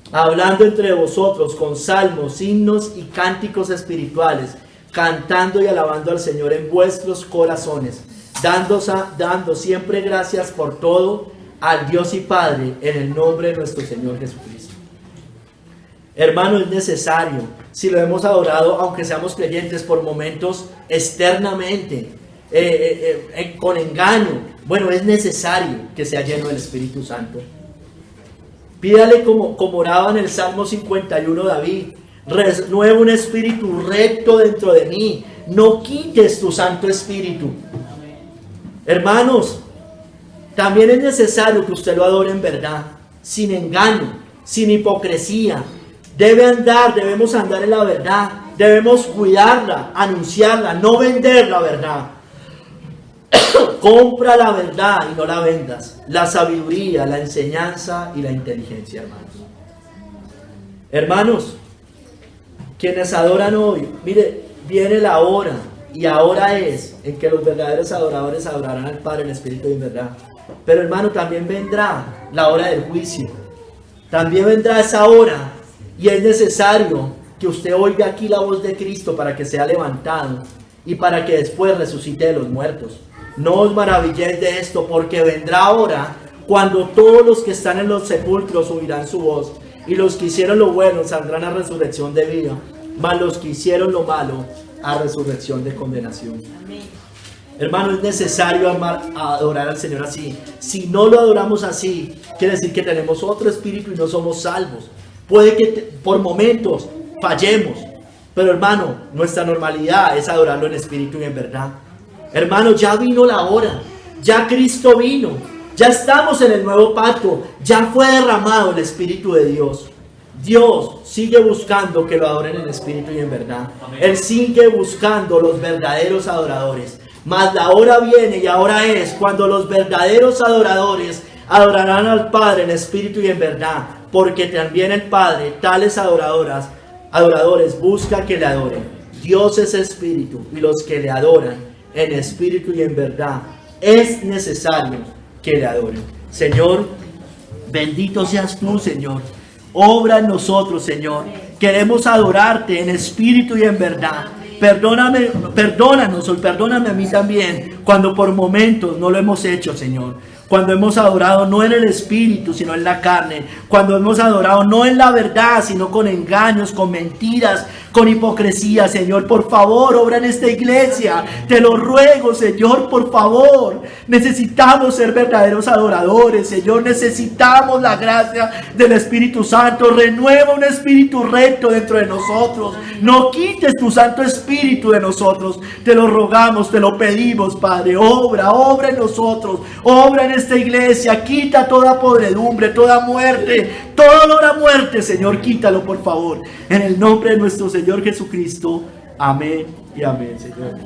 hablando entre vosotros con salmos, himnos y cánticos espirituales, cantando y alabando al Señor en vuestros corazones, dando siempre gracias por todo al Dios y Padre en el nombre de nuestro Señor Jesucristo. Hermano, es necesario, si lo hemos adorado, aunque seamos creyentes por momentos externamente, con engaño, bueno, es necesario que sea lleno del Espíritu Santo. Pídale como oraba en el Salmo 51 David, renueva un espíritu recto dentro de mí, no quites tu Santo Espíritu. Hermanos, también es necesario que usted lo adore en verdad, sin engaño, sin hipocresía. Debemos andar en la verdad, debemos cuidarla, anunciarla, no vender la verdad. Compra la verdad y no la vendas. La sabiduría, la enseñanza y la inteligencia, hermanos. Hermanos, quienes adoran hoy, mire, viene la hora y ahora es en que los verdaderos adoradores adorarán al Padre en espíritu y en verdad. Pero hermano, también vendrá la hora del juicio. También vendrá esa hora y es necesario que usted oiga aquí la voz de Cristo para que sea levantado y para que después resucite de los muertos. No os maravilléis de esto, porque vendrá hora cuando todos los que están en los sepulcros oirán su voz, y los que hicieron lo bueno saldrán a resurrección de vida, mas los que hicieron lo malo a resurrección de condenación. Amén. Hermano, es necesario adorar al Señor así. Si no lo adoramos así, quiere decir que tenemos otro espíritu y no somos salvos. Puede que por momentos fallemos, pero hermano, nuestra normalidad es adorarlo en espíritu y en verdad. Hermano, ya vino la hora, ya Cristo vino, ya estamos en el nuevo pacto, ya fue derramado el Espíritu de Dios. Dios sigue buscando que lo adoren en espíritu y en verdad. Amén. Él sigue buscando los verdaderos adoradores. Mas la hora viene y ahora es cuando los verdaderos adoradores adorarán al Padre en espíritu y en verdad, porque también el Padre, tales adoradores busca que le adoren. Dios es espíritu, y los que le adoran en espíritu y en verdad, es necesario que le adoren. Señor, bendito seas tú, Señor. Obra en nosotros, Señor. Queremos adorarte en espíritu y en verdad. Perdónanos, o perdóname a mí también, cuando por momentos no lo hemos hecho, Señor. Cuando hemos adorado no en el espíritu, sino en la carne. Cuando hemos adorado no en la verdad, sino con engaños, con mentiras, con hipocresía. Señor, por favor, obra en esta iglesia. Te lo ruego, Señor, por favor. Necesitamos ser verdaderos adoradores, Señor. Necesitamos la gracia del Espíritu Santo. Renueva un espíritu recto dentro de nosotros. No quites tu Santo Espíritu de nosotros. Te lo rogamos, te lo pedimos, Padre. Obra en nosotros. Obra en esta iglesia. Quita toda podredumbre, toda muerte, todo olor a muerte, Señor. Quítalo, por favor. En el nombre de nuestro Señor Jesucristo. Amén y amén, Señor.